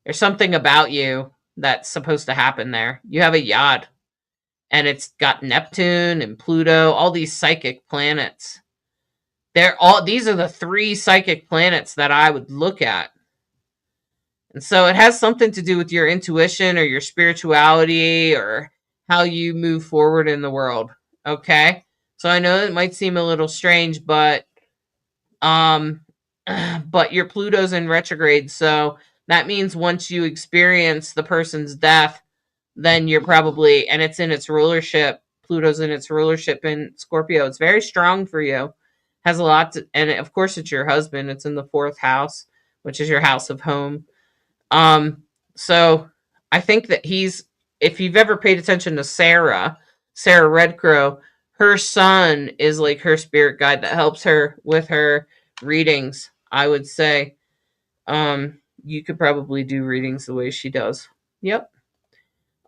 There's something about you that's supposed to happen there. You have a yacht, and it's got Neptune and Pluto, all these psychic planets. These are the three psychic planets that I would look at. And so it has something to do with your intuition or your spirituality or how you move forward in the world. Okay? So I know it might seem a little strange, um but your Pluto's in retrograde, so that means once you experience the person's death, then you're probably, and it's in its rulership. Pluto's in its rulership in Scorpio. It's very strong for you. Has a lot to, and of course it's your husband. It's in the fourth house, which is your house of home. Um, so I think that if you've ever paid attention to Sarah Redcrow, her son is like her spirit guide that helps her with her readings. I would say, you could probably do readings the way she does. Yep.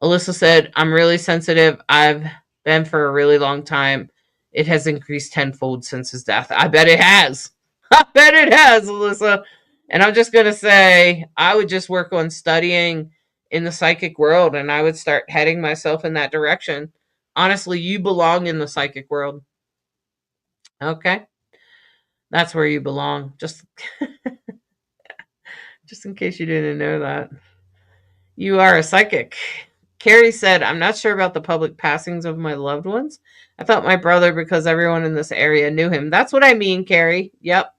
Alyssa said, I'm really sensitive. I've been for a really long time. It has increased tenfold since his death. I bet it has. I bet it has, Alyssa. And I'm just going to say, I would just work on studying in the psychic world, and I would start heading myself in that direction. Honestly, you belong in the psychic world. Okay? That's where you belong. Just in case you didn't know that. You are a psychic. Carrie said, I'm not sure about the public passings of my loved ones. I thought my brother because everyone in this area knew him. That's what I mean, Carrie. Yep.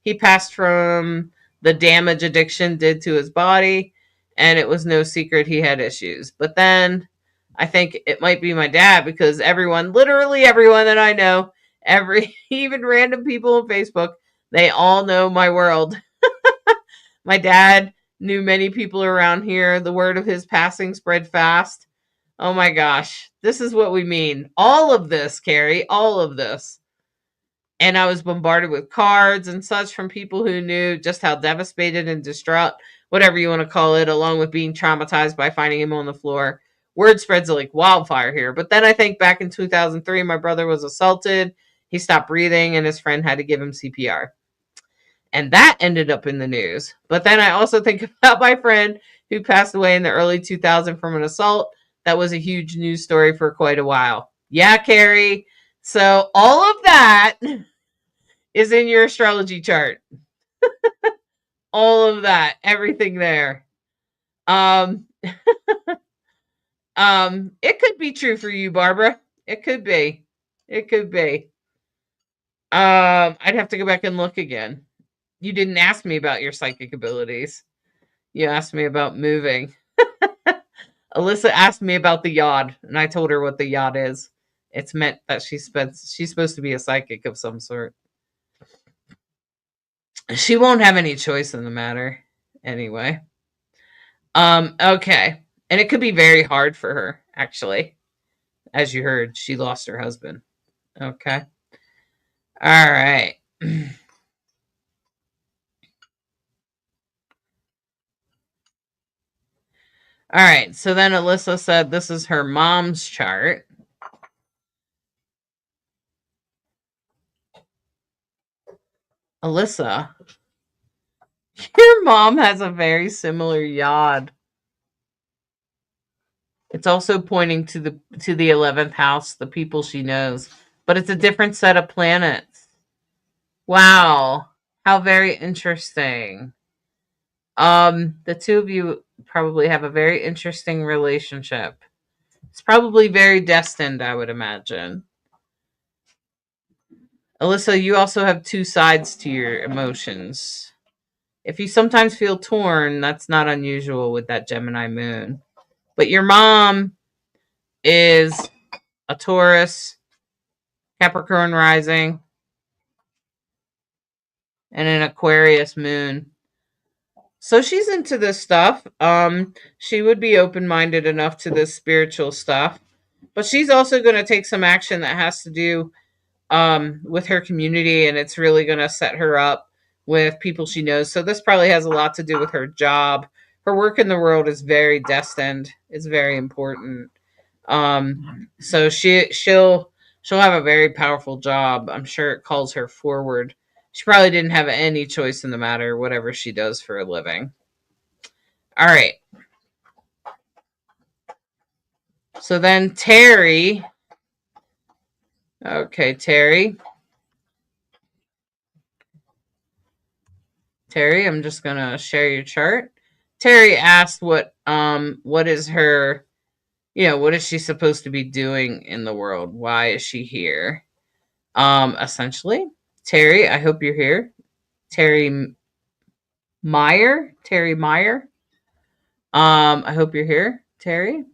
He passed from the damage addiction did to his body, and it was no secret he had issues. But then I think it might be my dad because everyone, literally everyone that I know, even random people on Facebook, they all know my world. My dad knew many people around here. The word of his passing spread fast. Oh my gosh. This is what we mean. All of this, Carrie, all of this. And I was bombarded with cards and such from people who knew just how devastated and distraught, whatever you want to call it, along with being traumatized by finding him on the floor. Word spreads like wildfire here. But then I think back in 2003, my brother was assaulted. He stopped breathing, and his friend had to give him CPR. And that ended up in the news. But then I also think about my friend who passed away in the early 2000s from an assault. That was a huge news story for quite a while. Yeah, Carrie. So all of that is in your astrology chart. All of that, everything there. Um, it could be true for you, Barbara. It could be. It could be. I'd have to go back and look again. You didn't ask me about your psychic abilities. You asked me about moving. Alyssa asked me about the yod, and I told her what the yod is. It's meant that she's supposed to be a psychic of some sort. She won't have any choice in the matter, anyway. Okay, and it could be very hard for her, actually. As you heard, she lost her husband. Okay, all right. All right, so then Alyssa said this is her mom's chart. Alyssa, your mom has a very similar yod. It's also pointing to the 11th house, the people she knows, but it's a different set of planets. Wow, how very interesting. The two of you probably have a very interesting relationship. It's probably very destined, I would imagine. Alyssa, you also have two sides to your emotions. If you sometimes feel torn, that's not unusual with that Gemini moon. But your mom is a Taurus, Capricorn rising, and an Aquarius moon. So she's into this stuff. She would be open minded enough to this spiritual stuff, but she's also going to take some action that has to do with her community, and it's really going to set her up with people she knows. So this probably has a lot to do with her job. Her work in the world is very destined. It's very important. So she'll have a very powerful job. I'm sure it calls her forward. She probably didn't have any choice in the matter, whatever she does for a living. All right. So then Terry. Okay, Terry. Terry, I'm just gonna share your chart. Terry asked what is her, what is she supposed to be doing in the world? Why is she here? Essentially, Terry, I hope you're here. Terry Terry Meyer. I hope you're here, Terry.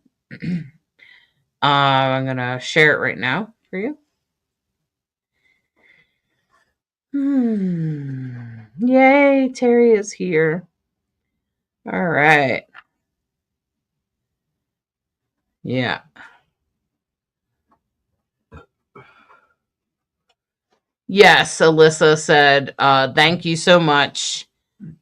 I'm gonna share it right now for you. Yay, Terry is here. All right. Yeah. Yes, Alyssa said, thank you so much.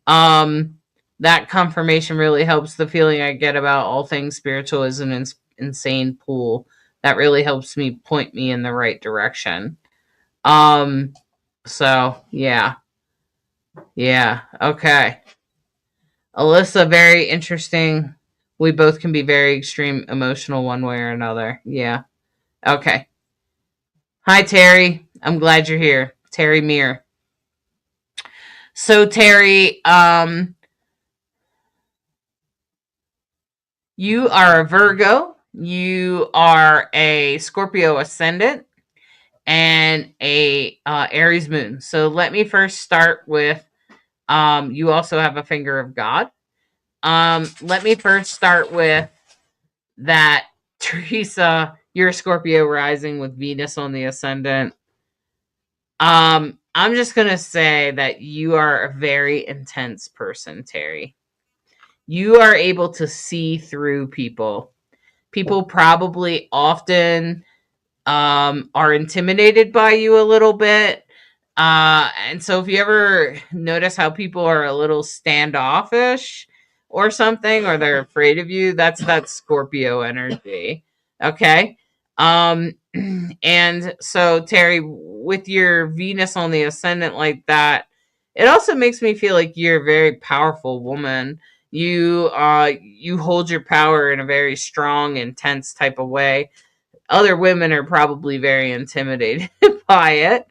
Um, that confirmation really helps. The feeling I get about all things spiritual is an insane pool. That really helps me point me in the right direction. Um, so yeah, yeah, okay. Alyssa, very interesting. We both can be very extreme emotional one way or another. Yeah. Okay. Hi, Terry. I'm glad you're here. Terry Meir. So, Terry, you are a Virgo. You are a Scorpio ascendant and a Aries moon. So, let me first start with you also have a finger of God. Let me first start with that, Teresa, you're a Scorpio rising with Venus on the ascendant. I'm just gonna say that you are a very intense person, Terry. You are able to see through people. People probably often are intimidated by you a little bit. And so if you ever notice how people are a little standoffish or something, or they're afraid of you, that's that Scorpio energy. Okay. Um, and so Terry, with your Venus on the ascendant like that, it also makes me feel like you're a very powerful woman. You hold your power in a very strong, intense type of way. Other women are probably very intimidated by it.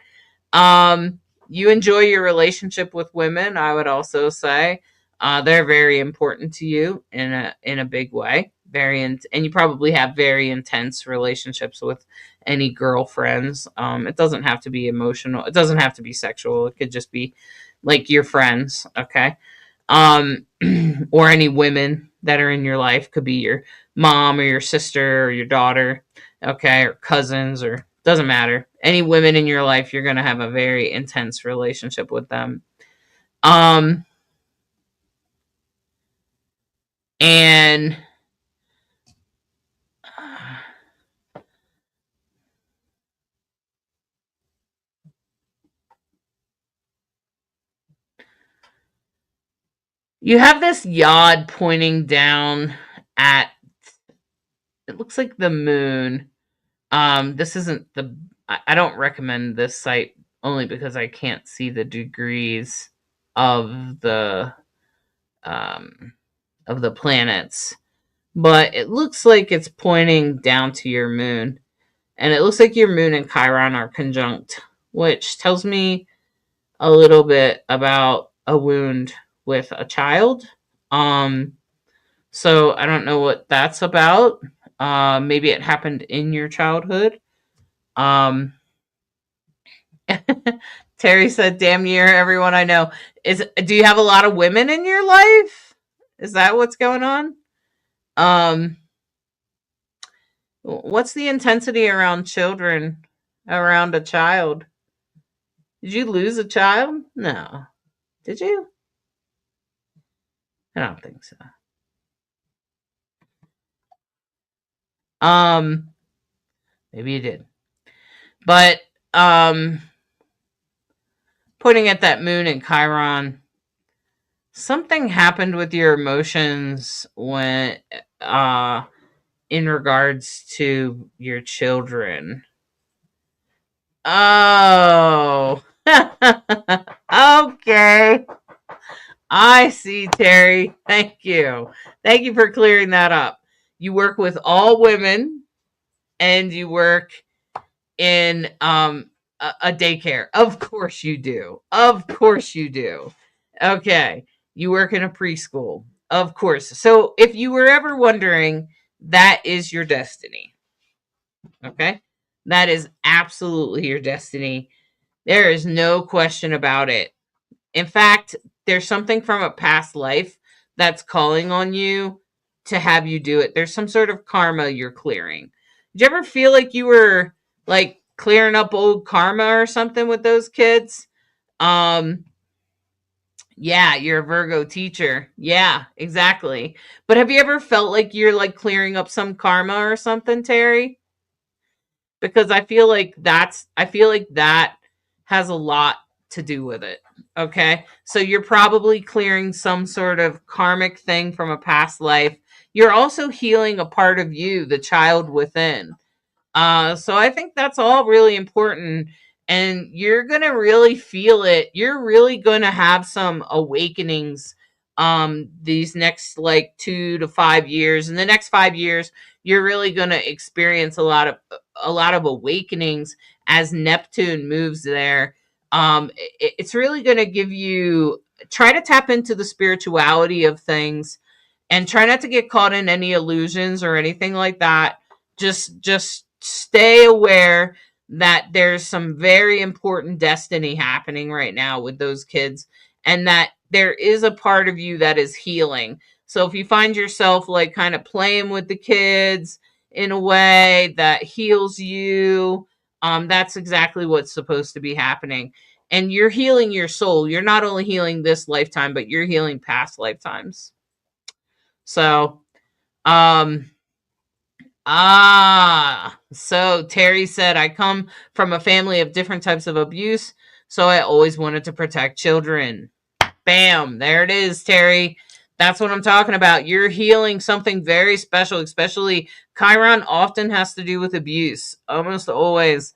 um, you enjoy your relationship with women. I would also say they're very important to you in a big way. And you probably have very intense relationships with any girlfriends. It doesn't have to be emotional. It doesn't have to be sexual. It could just be like your friends. Okay. um, or any women that are in your life. Could be your mom or your sister or your daughter, okay, or cousins, or doesn't matter. Any women in your life, you're gonna have a very intense relationship with them. Um, and you have this yod pointing down at, it looks like the moon. This isn't the, I don't recommend this site only because I can't see the degrees of um the planets, but it looks like it's pointing down to your moon, and it looks like your moon and Chiron are conjunct, which tells me a little bit about a wound with a child. Um, so I don't know what that's about. Maybe it happened in your childhood. Um, Terry said, "Damn near everyone I know." Do you have a lot of women in your life? Is that what's going on? Um, what's the intensity around children, around a child? Did you lose a child? No. Did you? I don't think so. Um, Maybe you did. But um pointing at that moon in Chiron, something happened with your emotions when uh in regards to your children. Oh. Okay. I see, Terry. Thank you. Thank you for clearing that up. You work with all women and you work in a daycare. Of course you do. Of course you do. Okay. You work in a preschool. Of course. So if you were ever wondering, that is your destiny. Okay? That is absolutely your destiny. There is no question about it. In fact, there's something from a past life that's calling on you to have you do it. There's some sort of karma you're clearing. Did you ever feel like you were like clearing up old karma or something with those kids? Um yeah, you're a Virgo teacher. Yeah, exactly. But have you ever felt like you're like clearing up some karma or something, Terry? Because I feel like that has a lot to do with it. Okay? So you're probably clearing some sort of karmic thing from a past life. You're also healing a part of you, the child within. So I think that's all really important. And you're going to really feel it. You're really going to have some awakenings these next like 2 to 5 years. In the next 5 years, you're really going to experience a lot of awakenings as Neptune moves there. It's really going to give you try to tap into the spirituality of things and try not to get caught in any illusions or anything like that. Just stay aware that there's some very important destiny happening right now with those kids, and that there is a part of you that is healing. So if you find yourself like kind of playing with the kids in a way that heals you, that's exactly what's supposed to be happening. And you're healing your soul. You're not only healing this lifetime, but you're healing past lifetimes. So, um, so Terry said, I come from a family of different types of abuse, so I always wanted to protect children. Bam, there it is, Terry. That's what I'm talking about. You're healing something very special, especially Chiron often has to do with abuse, almost always.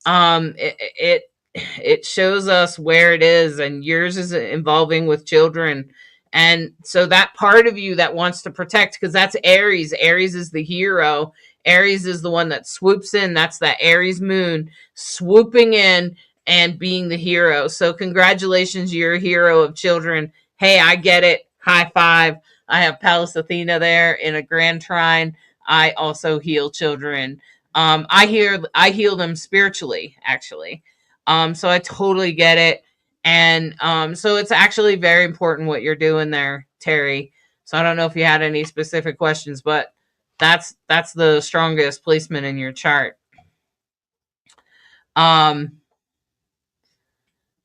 It it shows us where it is, and yours is involving with children. And so that part of you that wants to protect, because that's Aries. Aries is the hero. Aries is the one that swoops in. That's that Aries moon swooping in and being the hero. So congratulations, you're a hero of children. Hey, I get it. High five. I have Pallas Athena there in a grand trine. I also heal children. I heal them spiritually, actually. So I totally get it. And so it's actually very important what you're doing there, Terry. So I don't know if you had any specific questions, but that's the strongest placement in your chart. Um,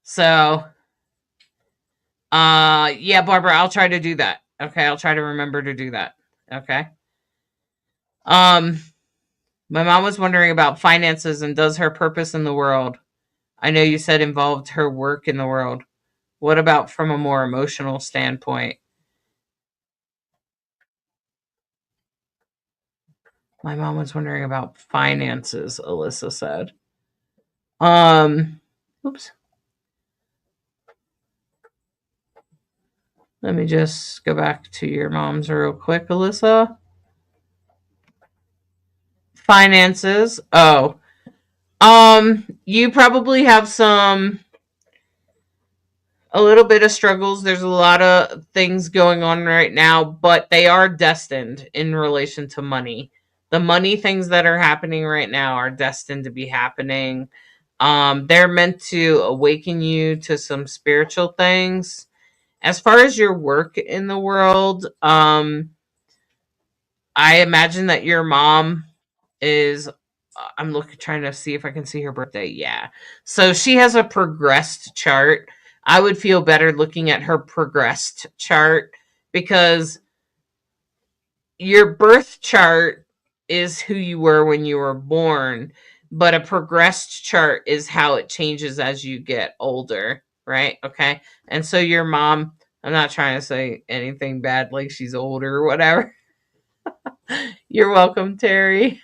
so yeah, Barbara, I'll try to do that. Okay, I'll try to remember to do that. Okay. Um, my mom was wondering about finances and does her purpose in the world. I know you said involved her work in the world. What about from a more emotional standpoint? My mom was wondering about finances, Alyssa said. Um, oops. Let me just go back to your mom's real quick, Alyssa. Finances. Oh. You probably have a little bit of struggles. There's a lot of things going on right now, but they are destined in relation to money. The money things that are happening right now are destined to be happening. They're meant to awaken you to some spiritual things. As far as your work in the world, I imagine that your mom is I'm looking trying to see if I can see her birthday. Yeah. So she has a progressed chart. I would feel better looking at her progressed chart because your birth chart is who you were when you were born, but a progressed chart is how it changes as you get older, right? Okay. And so your mom, I'm not trying to say anything bad like she's older or whatever. You're welcome, Terry.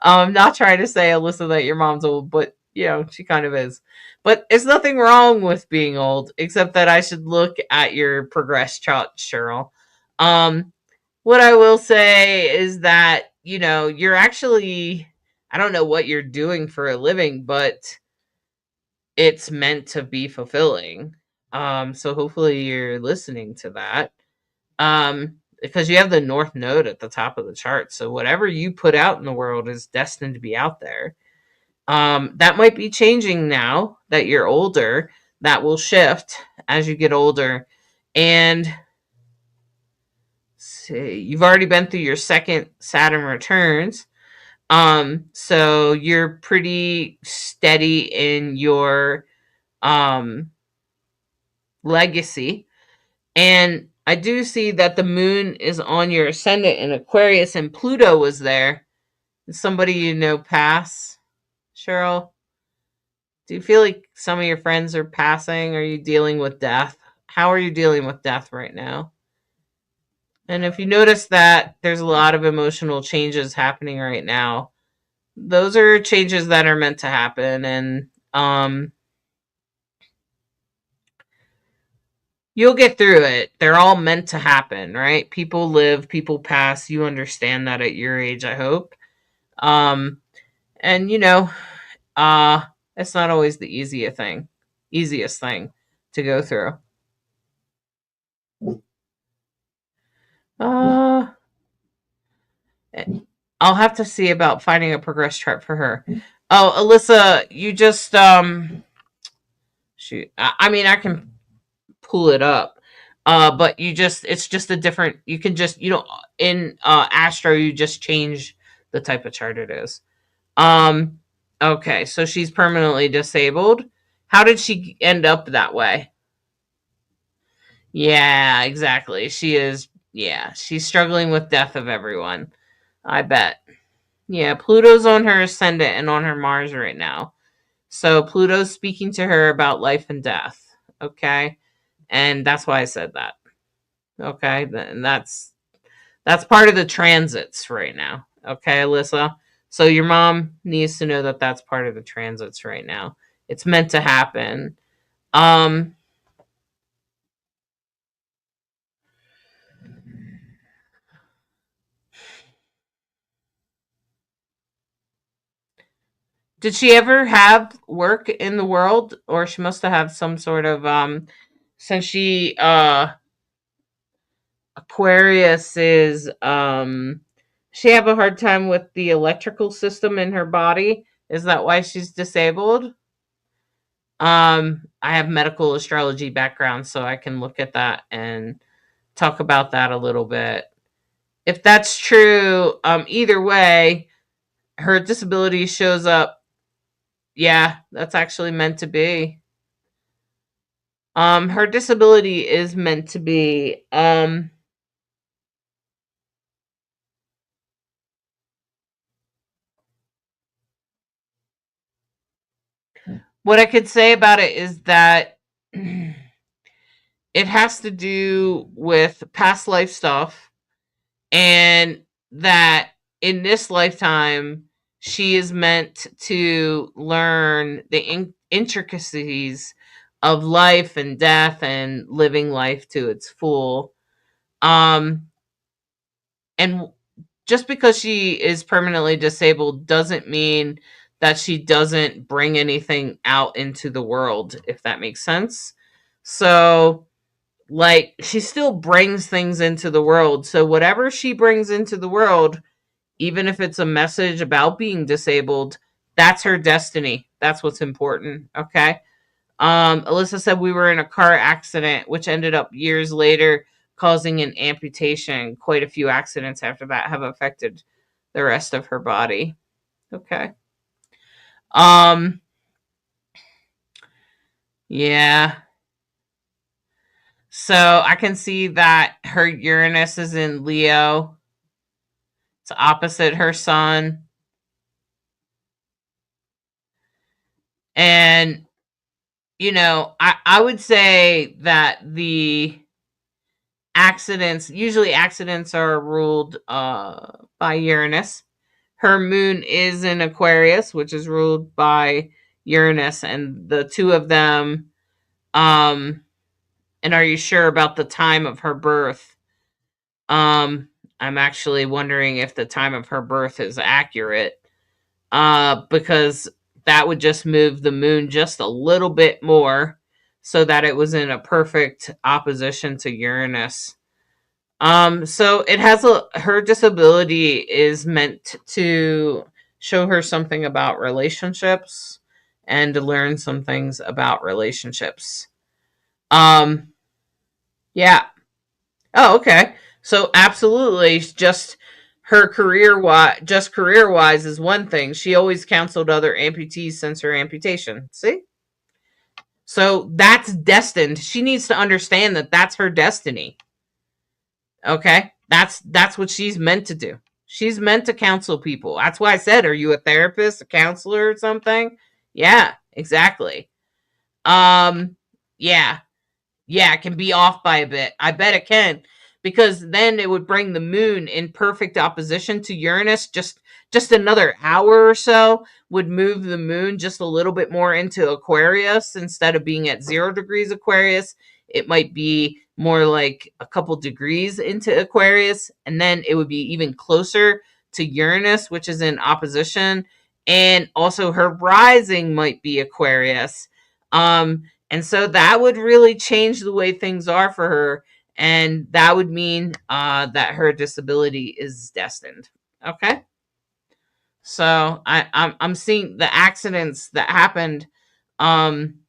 I'm not trying to say, Alyssa, that your mom's old, but she kind of is. But it's nothing wrong with being old, except that I should look at your progress chart, Cheryl. Um, what I will say is that, you're actually, I don't know what you're doing for a living, but it's meant to be fulfilling. So hopefully you're listening to that. Because you have the North Node at the top of the chart. So whatever you put out in the world is destined to be out there. That might be changing now that you're older. That will shift as you get older. And see, you've already been through your second Saturn returns. So you're pretty steady in your um legacy. And I do see that the moon is on your ascendant in Aquarius and Pluto was there. Did somebody pass? Cheryl, do you feel like some of your friends are passing? Are you dealing with death? How are you dealing with death right now? And if you notice that there's a lot of emotional changes happening right now, those are changes that are meant to happen. And you'll get through it. They're all meant to happen, right? People live, people pass. You understand that at your age, I hope. Um, and uh, it's not always the easiest thing to go through. Uh, I'll have to see about finding a progress chart for her. Oh, Alyssa, you just shoot. I mean, I can pull it up. But it's just a different. You can just in Astro you just change the type of chart it is. Um, okay, so she's permanently disabled. How did she end up that way? Yeah, exactly. She is. Yeah, she's struggling with death of everyone. I bet. Yeah, Pluto's on her ascendant and on her Mars right now. So Pluto's speaking to her about life and death. Okay, and that's why I said that. Okay, and that's part of the transits right now. Okay, Alyssa. So your mom needs to know that that's part of the transits right now. It's meant to happen. Um, did she ever have work in the world, or she must have had some sort of since she Aquarius is she have a hard time with the electrical system in her body? Is that why she's disabled? I have medical astrology background, so I can look at that and talk about that a little bit. If that's true, either way, her disability shows up. Yeah, that's actually meant to be. Her disability is meant to be. What I could say about it is that it has to do with past life stuff, and that in this lifetime she is meant to learn the intricacies of life and death and living life to its full. Um and just because she is permanently disabled doesn't mean that she doesn't bring anything out into the world, if that makes sense. So like she still brings things into the world. So whatever she brings into the world, even if it's a message about being disabled, that's her destiny. That's what's important. Okay. Alyssa said we were in a car accident, which ended up years later causing an amputation. Quite a few accidents after that have affected the rest of her body. Okay. Um, yeah. So I can see that her Uranus is in Leo. It's opposite her sun. And, I would say that the usually accidents are ruled by Uranus. Her moon is in Aquarius, which is ruled by Uranus, and the two of them. And are you sure about the time of her birth? Um, I'm actually wondering if the time of her birth is accurate, because that would just move the moon just a little bit more so that it was in a perfect opposition to Uranus. So it has her disability is meant to show her something about relationships and to learn some things about relationships. Um, yeah. Oh, okay. So absolutely, just career wise is one thing. She always counseled other amputees since her amputation. See, so that's destined. She needs to understand that that's her destiny. Okay, that's what she's meant to do. She's meant to counsel people. That's why I said, "Are you a therapist, a counselor, or something?" Yeah, exactly. Um, yeah. Yeah, it can be off by a bit. I bet it can, because then it would bring the moon in perfect opposition to Uranus. Just another hour or so would move the moon just a little bit more into Aquarius. Instead of being at 0 degrees Aquarius, it might be more like a couple degrees into Aquarius, and then it would be even closer to Uranus, which is in opposition. And also her rising might be Aquarius. And so that would really change the way things are for her. And that would mean that her disability is destined. Okay. So I'm seeing the accidents that happened. Um,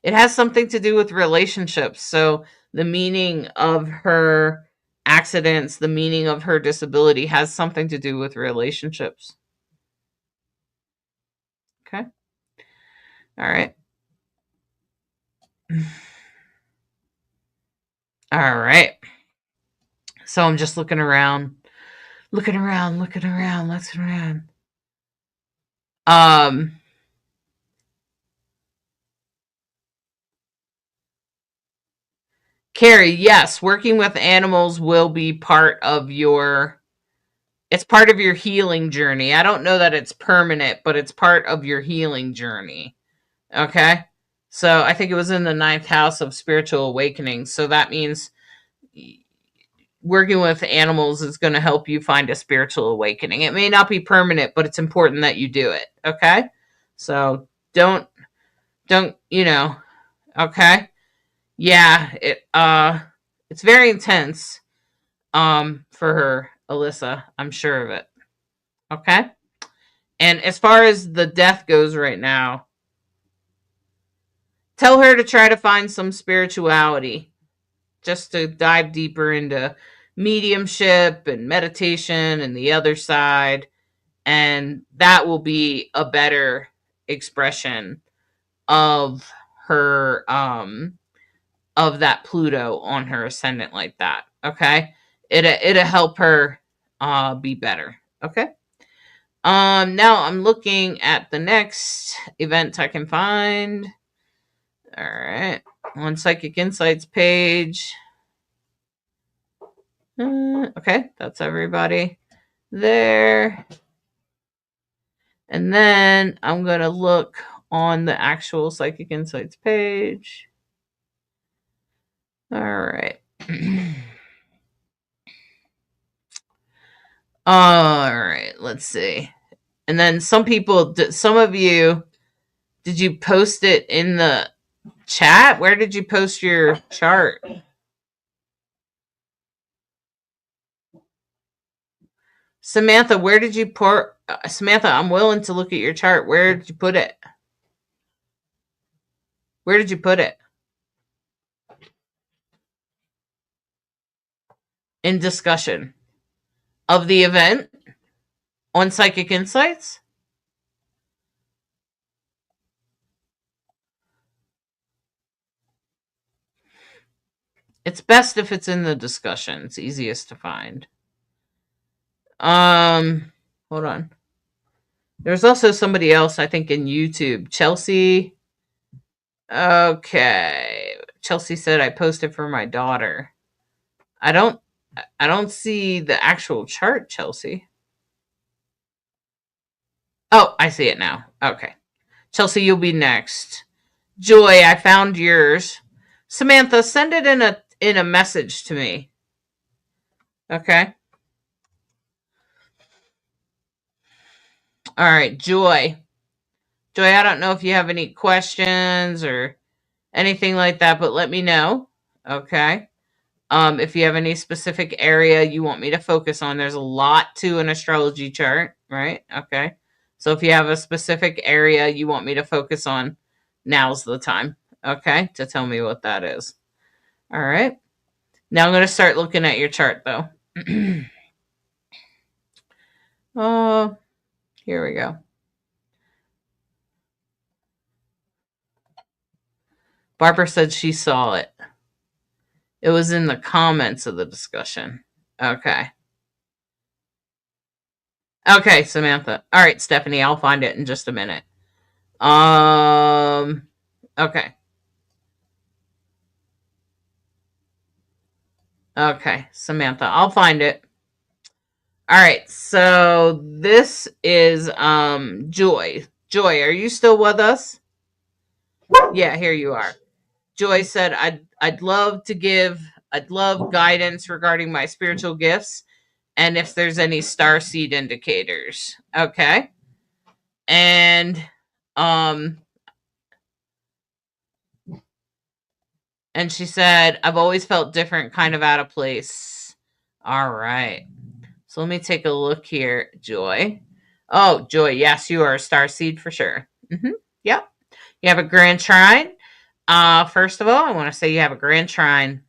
it has something to do with relationships. So the meaning of her accidents, the meaning of her disability has something to do with relationships. Okay. All right. All right. So I'm just looking around, looking around. Um, Carrie, yes, working with animals will be part of it's part of your healing journey. I don't know that it's permanent, but it's part of your healing journey. Okay? So I think it was in the ninth house of spiritual awakening. So that means working with animals is going to help you find a spiritual awakening. It may not be permanent, but it's important that you do it. Okay? So don't, okay? Yeah, it's very intense for her, Alyssa. I'm sure of it. Okay? And as far as the death goes right now, tell her to try to find some spirituality, just to dive deeper into mediumship and meditation and the other side, and that will be a better expression of her of that Pluto on her ascendant like that. Okay, it'll help her be better. Okay. Now I'm looking at the next event I can find. All right, on Psychic Insights page. Okay, that's everybody there. And then I'm gonna look on the actual Psychic Insights page. All right. All right, let's see. And then some of you, did you post it in the chat? Where did you post your chart? Samantha, where did you pour? Samantha, I'm willing to look at your chart. Where did you put it? Where did you put it? In discussion of the event on Psychic Insights? It's best if it's in the discussion. It's easiest to find. Um, Hold on. There's also somebody else I think in YouTube, Chelsea. Okay, Chelsea said I posted for my daughter. I don't. I don't see the actual chart, Chelsea. Oh, I see it now. Okay, Chelsea, you'll be next. Joy, I found yours. Samantha, send it in a message to me. Okay. All right, Joy. Joy, I don't know if you have any questions or anything like that, but let me know. Okay. If you have any specific area you want me to focus on, there's a lot to an astrology chart, right? Okay. So if you have a specific area you want me to focus on, now's the time, okay, to tell me what that is. All right. Now I'm going to start looking at your chart though. Oh, here we go. Barbara said she saw it. It was in the comments of the discussion. Okay. Okay, Samantha. All right, Stephanie, I'll find it in just a minute. Um okay. Okay, Samantha, I'll find it. All right. So this is Joy. Joy, are you still with us? Yeah, here you are. Joy said I'd love to give I'd love guidance regarding my spiritual gifts and if there's any star seed indicators. Okay. And um and she said I've always felt different, kind of out of place. All right. So let me take a look here, Joy. Oh, Joy, yes, you are a star seed for sure. Yep. You have a grand trine. First of all, I want to say you have a grand trine.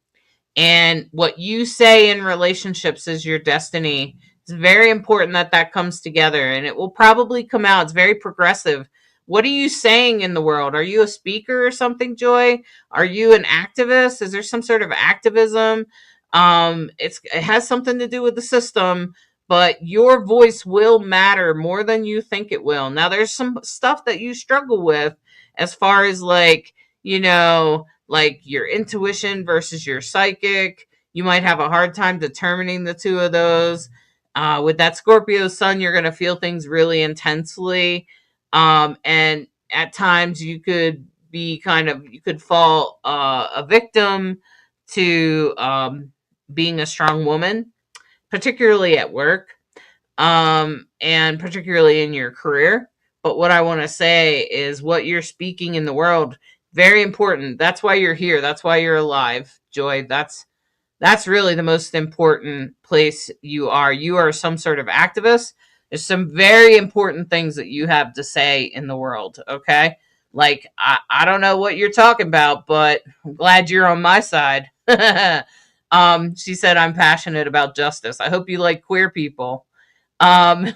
And what you say in relationships is your destiny. It's very important that that comes together, and it will probably come out. It's very progressive. What are you saying in the world? Are you a speaker or something, Joy? Are you an activist? Is there some sort of activism? It has something to do with the system, but your voice will matter more than you think it will. Now, there's some stuff that you struggle with as far as like your intuition versus your psychic. You might have a hard time determining the two of those. With that Scorpio sun, you're going to feel things really intensely. And at times you could fall a victim to being a strong woman, particularly at work, and particularly in your career. But what I want to say is what you're speaking in the world, very important. That's why you're here. That's why you're alive, Joy. That's really the most important place you are. You are some sort of activist. There's some very important things that you have to say in the world, okay? Like, I don't know what you're talking about, but I'm glad you're on my side. She said, I'm passionate about justice. I hope you like queer people. Um,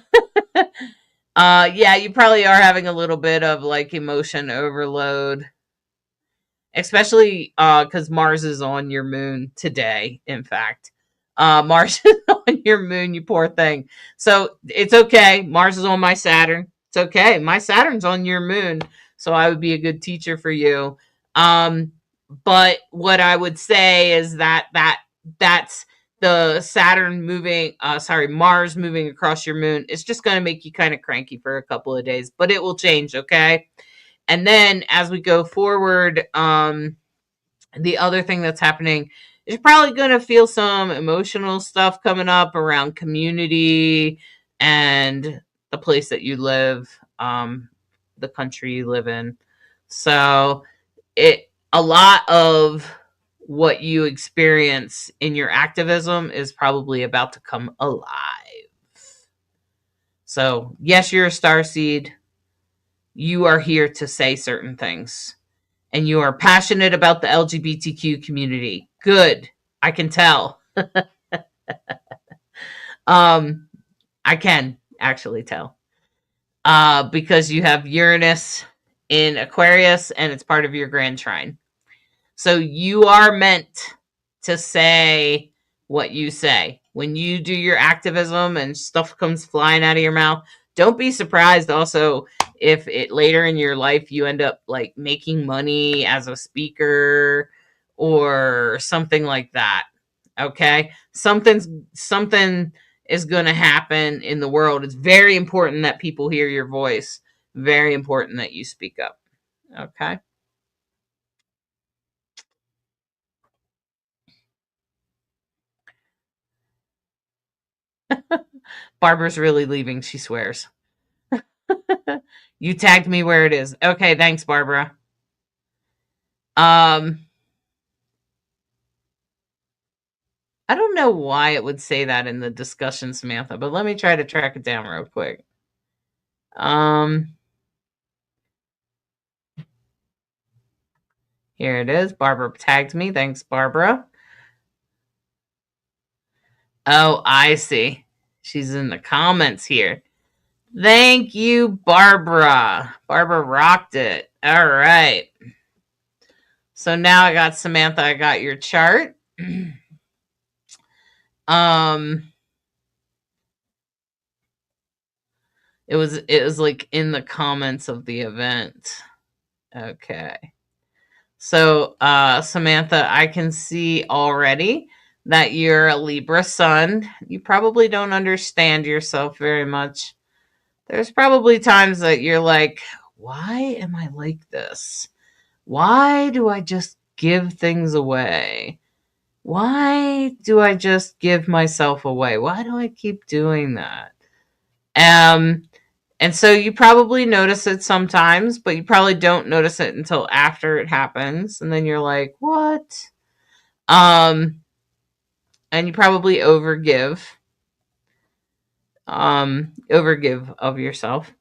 yeah, you probably are having a little bit of like emotion overload, especially because Mars is on your moon today. In fact, Mars is on your moon, you poor thing. So it's okay. Mars is on my Saturn. It's okay. My Saturn's on your moon, so I would be a good teacher for you. Um, but what I would say is that's the Saturn moving, sorry, Mars moving across your moon. It's just going to make you kind of cranky for a couple of days, but it will change. Okay. And then as we go forward, the other thing that's happening is you're probably going to feel some emotional stuff coming up around community and the place that you live, the country you live in. So it a lot of what you experience in your activism is probably about to come alive. So yes, you're a star seed. You are here to say certain things and you are passionate about the LGBTQ community. Good. I can tell. um, I can actually tell. Because you have Uranus in Aquarius and it's part of your grand trine. So you are meant to say what you say. When you do your activism and stuff comes flying out of your mouth, don't be surprised also if it later in your life you end up like making money as a speaker or something like that. Okay? Something is going to happen in the world. It's very important that people hear your voice. Very important that you speak up. Okay? Barbara's really leaving, she swears. You tagged me where it is. Okay, thanks, Barbara. Um, I don't know why it would say that in the discussion, Samantha, but let me try to track it down real quick. Um, Here it is. Barbara tagged me. Thanks, Barbara. Oh, I see. She's in the comments here. Thank you, Barbara. Barbara rocked it. All right. So now I got Samantha. I got your chart. um, it was like in the comments of the event. Okay. So, Samantha, I can see already that you're a Libra sun. You probably don't understand yourself very much. There's probably times that you're like, why am I like this? Why do I just give things away? Why do I just give myself away? Why do I keep doing that? Um, and so you probably notice it sometimes, but you probably don't notice it until after it happens. And then you're like, what? Um, and you probably overgive of yourself.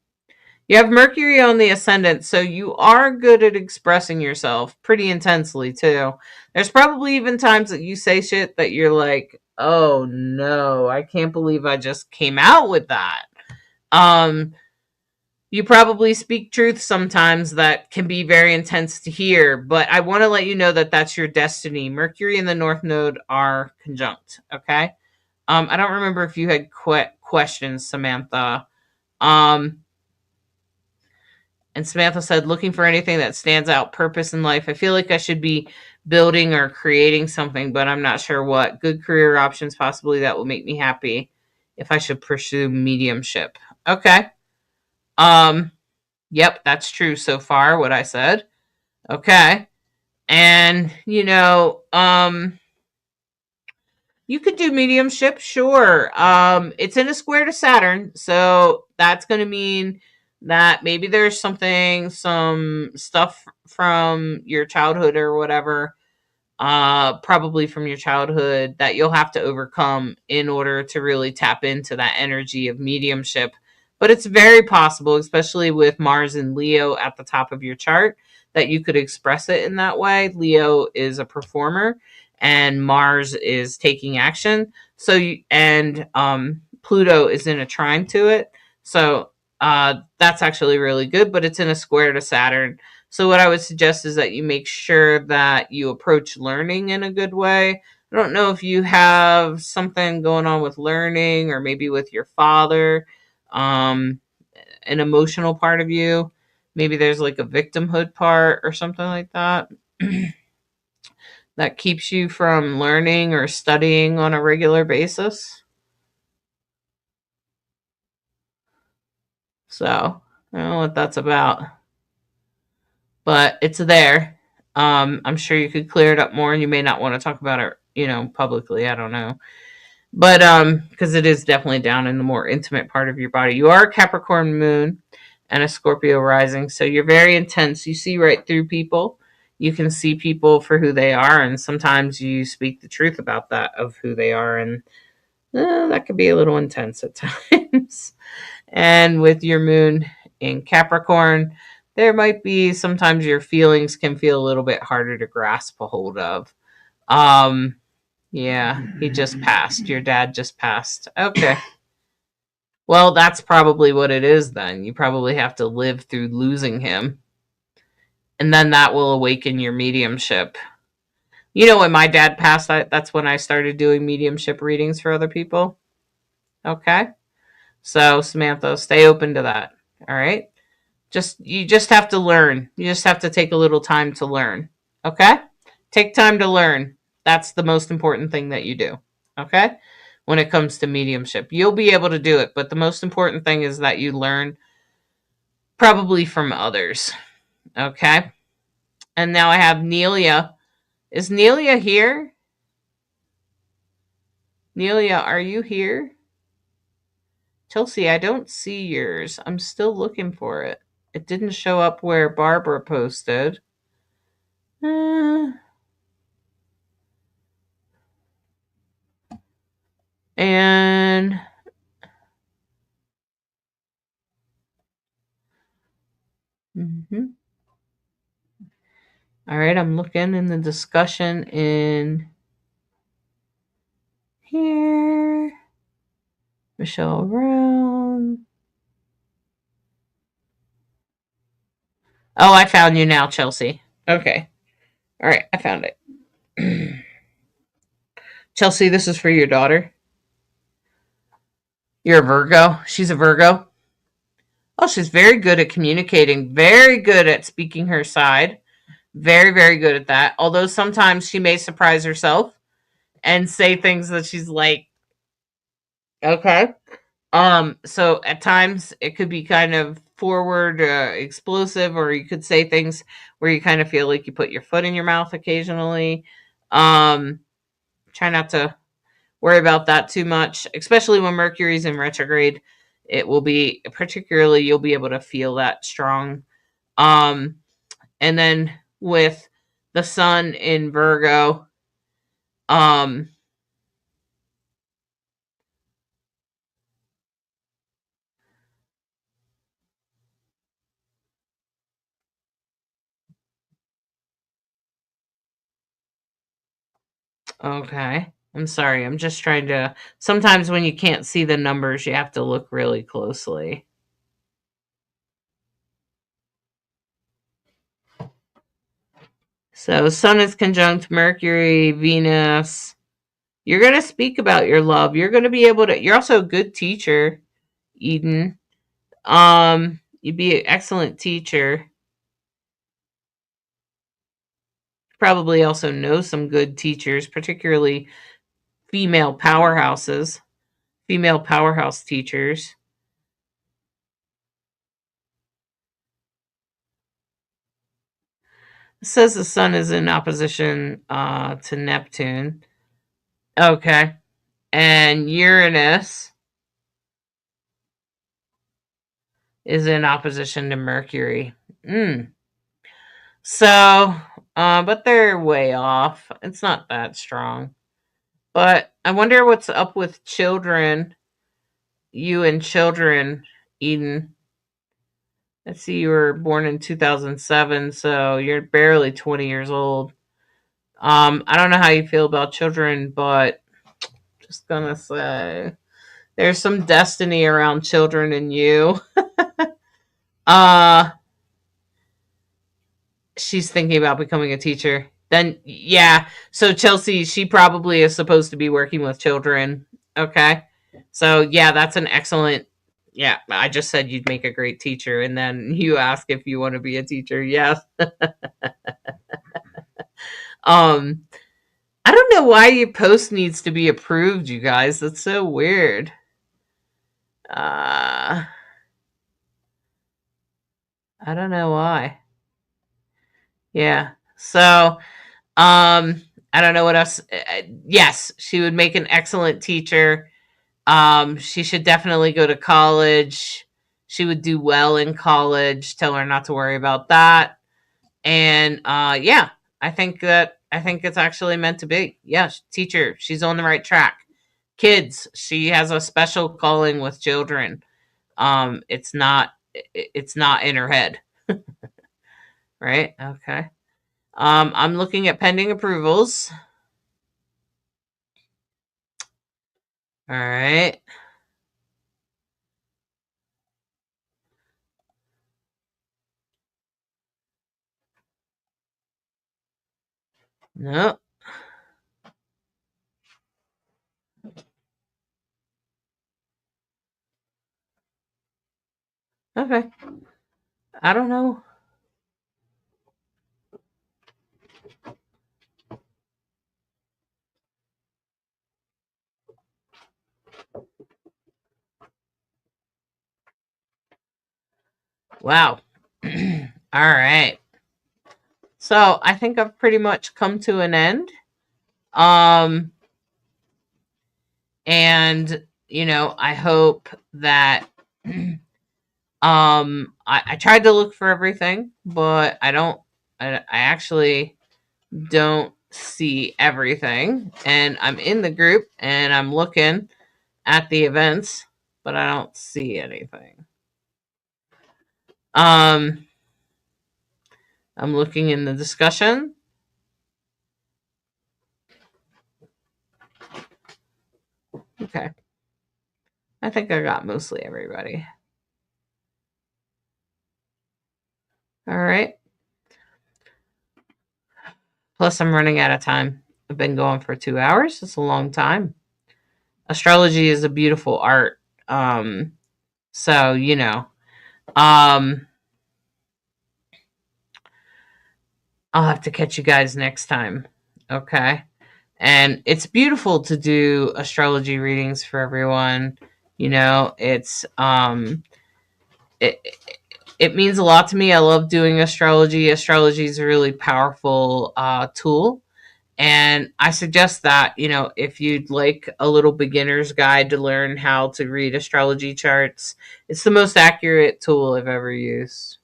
You have Mercury on the ascendant, so you are good at expressing yourself pretty intensely too. There's probably even times that you say shit that you're like, oh no, I can't believe I just came out with that. Um, you probably speak truth sometimes that can be very intense to hear, but I want to let you know that that's your destiny. Mercury and the North Node are conjunct, okay? I don't remember if you had questions, Samantha. Um, and Samantha said, looking for anything that stands out, purpose in life. I feel like I should be building or creating something, but I'm not sure what. Good career options, possibly that will make me happy if I should pursue mediumship. Okay. Um, Yep, that's true so far, what I said. Okay. And, you could do mediumship, sure. It's in a square to Saturn, so that's going to mean that maybe there's some stuff from your childhood or whatever, probably from your childhood, that you'll have to overcome in order to really tap into that energy of mediumship. But it's very possible, especially with Mars and Leo at the top of your chart, that you could express it in that way. Leo is a performer and Mars is taking action. Pluto is in a trine to it. So that's actually really good, but it's in a square to Saturn. So what I would suggest is that you make sure that you approach learning in a good way. I don't know if you have something going on with learning or maybe with your father, um, an emotional part of you. Maybe there's like a victimhood part or something like that that keeps you from learning or studying on a regular basis. So I don't know what that's about, but it's there. I'm sure you could clear it up more, and you may not want to talk about it, publicly. I don't know, but because it is definitely down in the more intimate part of your body. You are a Capricorn moon and a Scorpio rising, so you're very intense. You see right through people. You can see people for who they are, and sometimes you speak the truth about that of who they are, and that could be a little intense at times. And with your moon in Capricorn, there might be sometimes your feelings can feel a little bit harder to grasp a hold of. Um, yeah, he just passed. Your dad just passed. Okay. Well, that's probably what it is then. You probably have to live through losing him. And then that will awaken your mediumship. When my dad passed, that's when I started doing mediumship readings for other people. Okay. So, Samantha, stay open to that. All right. You just have to learn. You just have to take a little time to learn. Okay? Take time to learn. That's the most important thing that you do. Okay? When it comes to mediumship, you'll be able to do it, but the most important thing is that you learn probably from others. Okay? And now I have Nelia. Is Nelia here? Nelia, are you here? Chelsea, I don't see yours. I'm still looking for it. It didn't show up where Barbara posted. Uh, and mhm. All right, I'm looking in the discussion in here. Michelle Brown. Oh, I found you now, Chelsea. Okay. All right, I found it. Chelsea, this is for your daughter. You're a Virgo. She's a Virgo. Oh, she's very good at communicating, very good at speaking her side. Very, very good at that. Although sometimes she may surprise herself and say things that she's like, okay. So at times it could be kind of forward, explosive, or you could say things where you kind of feel like you put your foot in your mouth occasionally. Um, Try not to worry about that too much, especially when Mercury's in retrograde. It will be particularly you'll be able to feel that strong. Um, and then with the Sun in Virgo, um, okay. I'm sorry. I'm just trying to. Sometimes when you can't see the numbers, you have to look really closely. So, Sun is conjunct Mercury, Venus. You're going to speak about your love. You're going to be able to. You're also a good teacher, Eden. You'd be an excellent teacher. Probably also know some good teachers, particularly female powerhouses, female powerhouse teachers. It says the Sun is in opposition to Neptune. Okay. And Uranus is in opposition to Mercury. Mm. So, but they're way off. It's not that strong. But I wonder what's up with children, you and children, Eden. Let's see, you were born in 2007, so you're barely 20 years old. I don't know how you feel about children, but just gonna say there's some destiny around children and you. Uh, she's thinking about becoming a teacher. Then, yeah. So, Chelsea, she probably is supposed to be working with children. Okay. So, yeah, that's an excellent. Yeah, I just said you'd make a great teacher. And then you ask if you want to be a teacher. Yes. Um, I don't know why your post needs to be approved, you guys. That's so weird. Uh, I don't know why. Yeah. So, I don't know what else. Yes, she would make an excellent teacher. She should definitely go to college. She would do well in college. Tell her not to worry about that. And yeah, I think it's actually meant to be. Yeah, teacher, she's on the right track. Kids, she has a special calling with children. It's not in her head, right? Okay. I'm looking at pending approvals. All right. No. Okay. I don't know. Wow. All right. So I think I've pretty much come to an end. Um, and I hope that I tried to look for everything, but I actually don't see everything. And I'm in the group and I'm looking at the events, but I don't see anything. Um, I'm looking in the discussion. Okay. I think I got mostly everybody. All right. Plus, I'm running out of time. I've been going for 2 hours. It's a long time. Astrology is a beautiful art. So, um, I'll have to catch you guys next time. Okay. And it's beautiful to do astrology readings for everyone. It, it means a lot to me. I love doing astrology. Astrology is a really powerful tool. And I suggest that, if you'd like a little beginner's guide to learn how to read astrology charts, it's the most accurate tool I've ever used.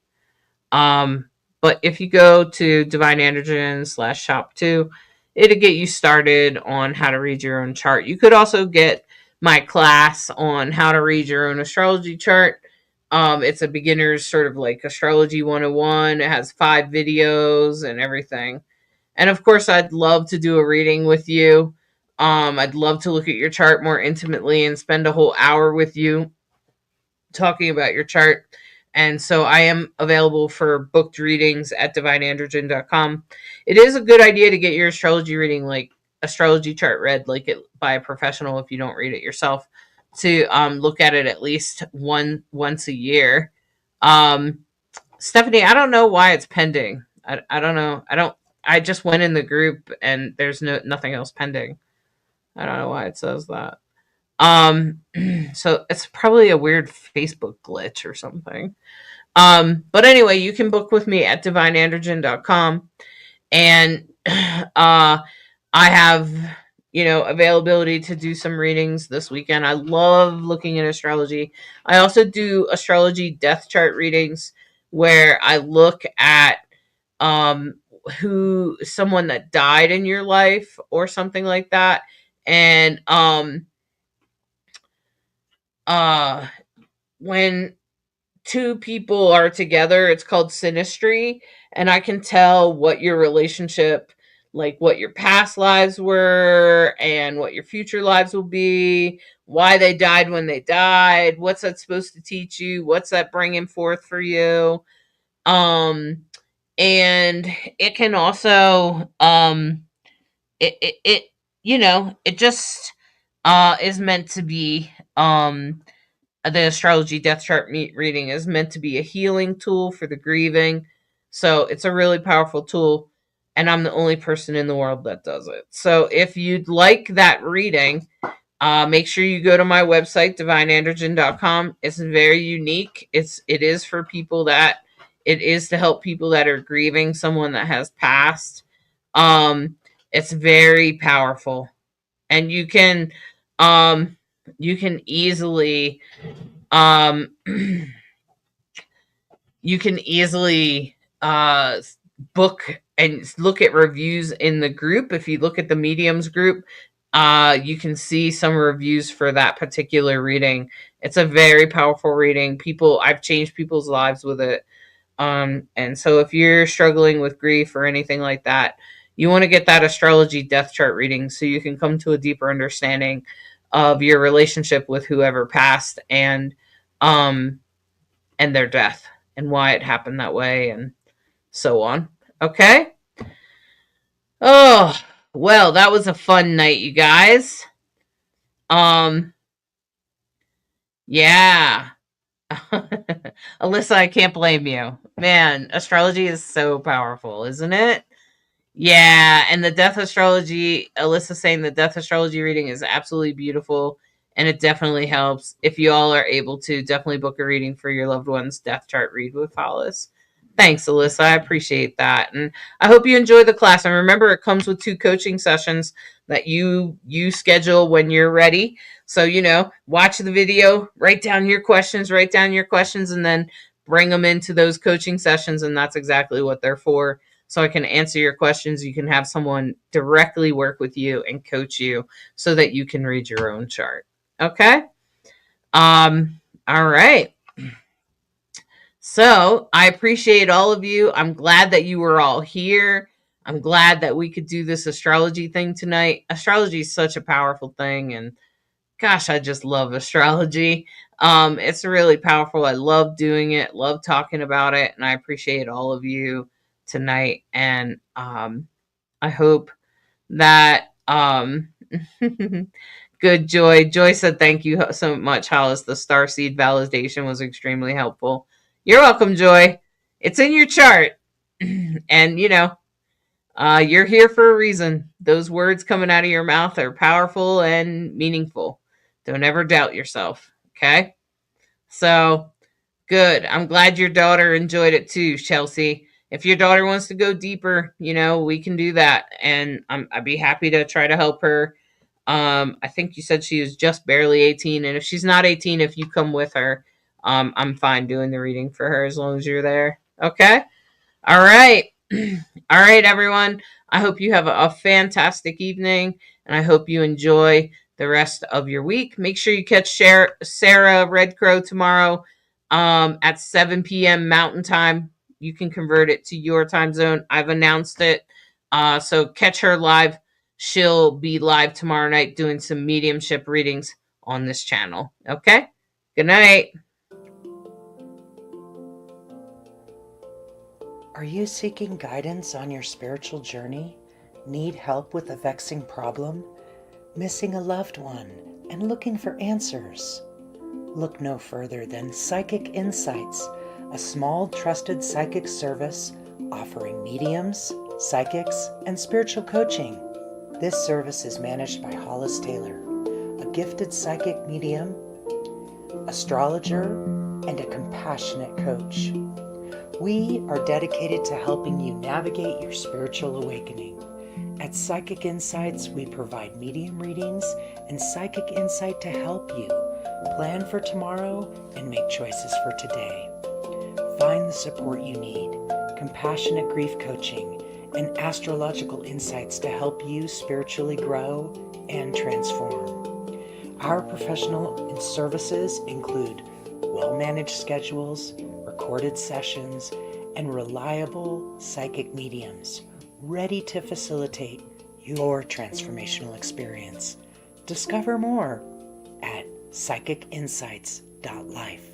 Um, but if you go to Divine Androgyne / shop 2, it'll get you started on how to read your own chart. You could also get my class on how to read your own astrology chart. It's a beginner's sort of like astrology 101. It has 5 videos and everything. And of course, I'd love to do a reading with you. I'd love to look at your chart more intimately and spend a whole hour with you talking about your chart. And so I am available for booked readings at divineandrogyne.com. It is a good idea to get your astrology reading, like astrology chart read, like it by a professional if you don't read it yourself, to look at it at least once a year. Um, Stephanie, I don't know why it's pending. I don't know. I just went in the group and there's nothing else pending. I don't know why it says that. Um, so it's probably a weird Facebook glitch or something. But anyway, you can book with me at divineandrogyne.com. And I have, availability to do some readings this weekend. I love looking at astrology. I also do astrology death chart readings where I look at um who someone that died in your life or something like that. And uh when two people are together, it's called synastry, and I can tell what your relationship, like what your past lives were and what your future lives will be, why they died when they died, what's that supposed to teach you, what's that bringing forth for you. um and it can also it it just is meant to be the astrology death chart reading is meant to be a healing tool for the grieving. So it's a really powerful tool, and I'm the only person in the world that does it. So if you'd like that reading, make sure you go to my website, divineandrogyne.com. It's very unique. It is for people that it is to help people that are grieving someone that has passed. Um, it's very powerful, and um, you can easily um, you can easily book and look at reviews in the group. If you look at the mediums group, you can see some reviews for that particular reading. It's a very powerful reading. I've changed people's lives with it. And so if you're struggling with grief or anything like that, you want to get that astrology death chart reading so you can come to a deeper understanding of your relationship with whoever passed, um and their death and why it happened that way and so on. Okay? Oh, well, that was a fun night, you guys. Um, yeah. Alyssa, I can't blame you. Man, astrology is so powerful, isn't it? Yeah, and the death astrology, Alyssa saying the death astrology reading is absolutely beautiful, and it definitely helps. If you all are able to, definitely book a reading for your loved one's death chart read with Hollis. Thanks, Alyssa. I appreciate that, and I hope you enjoy the class. And remember, it comes with 2 coaching sessions that you schedule when you're ready. So watch the video, write down your questions, and then bring them into those coaching sessions. And that's exactly what they're for, so I can answer your questions. You can have someone directly work with you and coach you so that you can read your own chart. Okay? All right. So I appreciate all of you. I'm glad that you were all here. I'm glad that we could do this astrology thing tonight. Astrology is such a powerful thing, and gosh, I just love astrology. It's really powerful. I love doing it, love talking about it, and I appreciate all of you tonight. And I hope that good Joy. Joy said thank you so much, Hollis. The star seed validation was extremely helpful. You're welcome, Joy. It's in your chart. And you're here for a reason. Those words coming out of your mouth are powerful and meaningful. Don't ever doubt yourself. Okay? So good. I'm glad your daughter enjoyed it too, Chelsea. If your daughter wants to go deeper, we can do that, and I'd be happy to try to help her. I think you said she was just barely 18, and if she's not 18, if you come with her, I'm fine doing the reading for her as long as you're there. Okay. All right. All right, everyone. I hope you have a fantastic evening, and I hope you enjoy the rest of your week. Make sure you catch Sarah Red Crow tomorrow at 7 p.m. Mountain Time. You can convert it to your time zone. I've announced it. So catch her live. She'll be live tomorrow night doing some mediumship readings on this channel. Okay? Good night. Are you seeking guidance on your spiritual journey? Need help with a vexing problem? Missing a loved one and looking for answers? Look no further than Psychic Insights, a small trusted psychic service offering mediums, psychics, and spiritual coaching. This service is managed by Hollis Taylor, a gifted psychic medium, astrologer, and a compassionate coach. We are dedicated to helping you navigate your spiritual awakening. At Psychic Insights, we provide medium readings and psychic insight to help you plan for tomorrow and make choices for today. Find the support you need, compassionate grief coaching, and astrological insights to help you spiritually grow and transform. Our professional services include well-managed schedules, recorded sessions, and reliable psychic mediums ready to facilitate your transformational experience. Discover more at psychicinsights.life.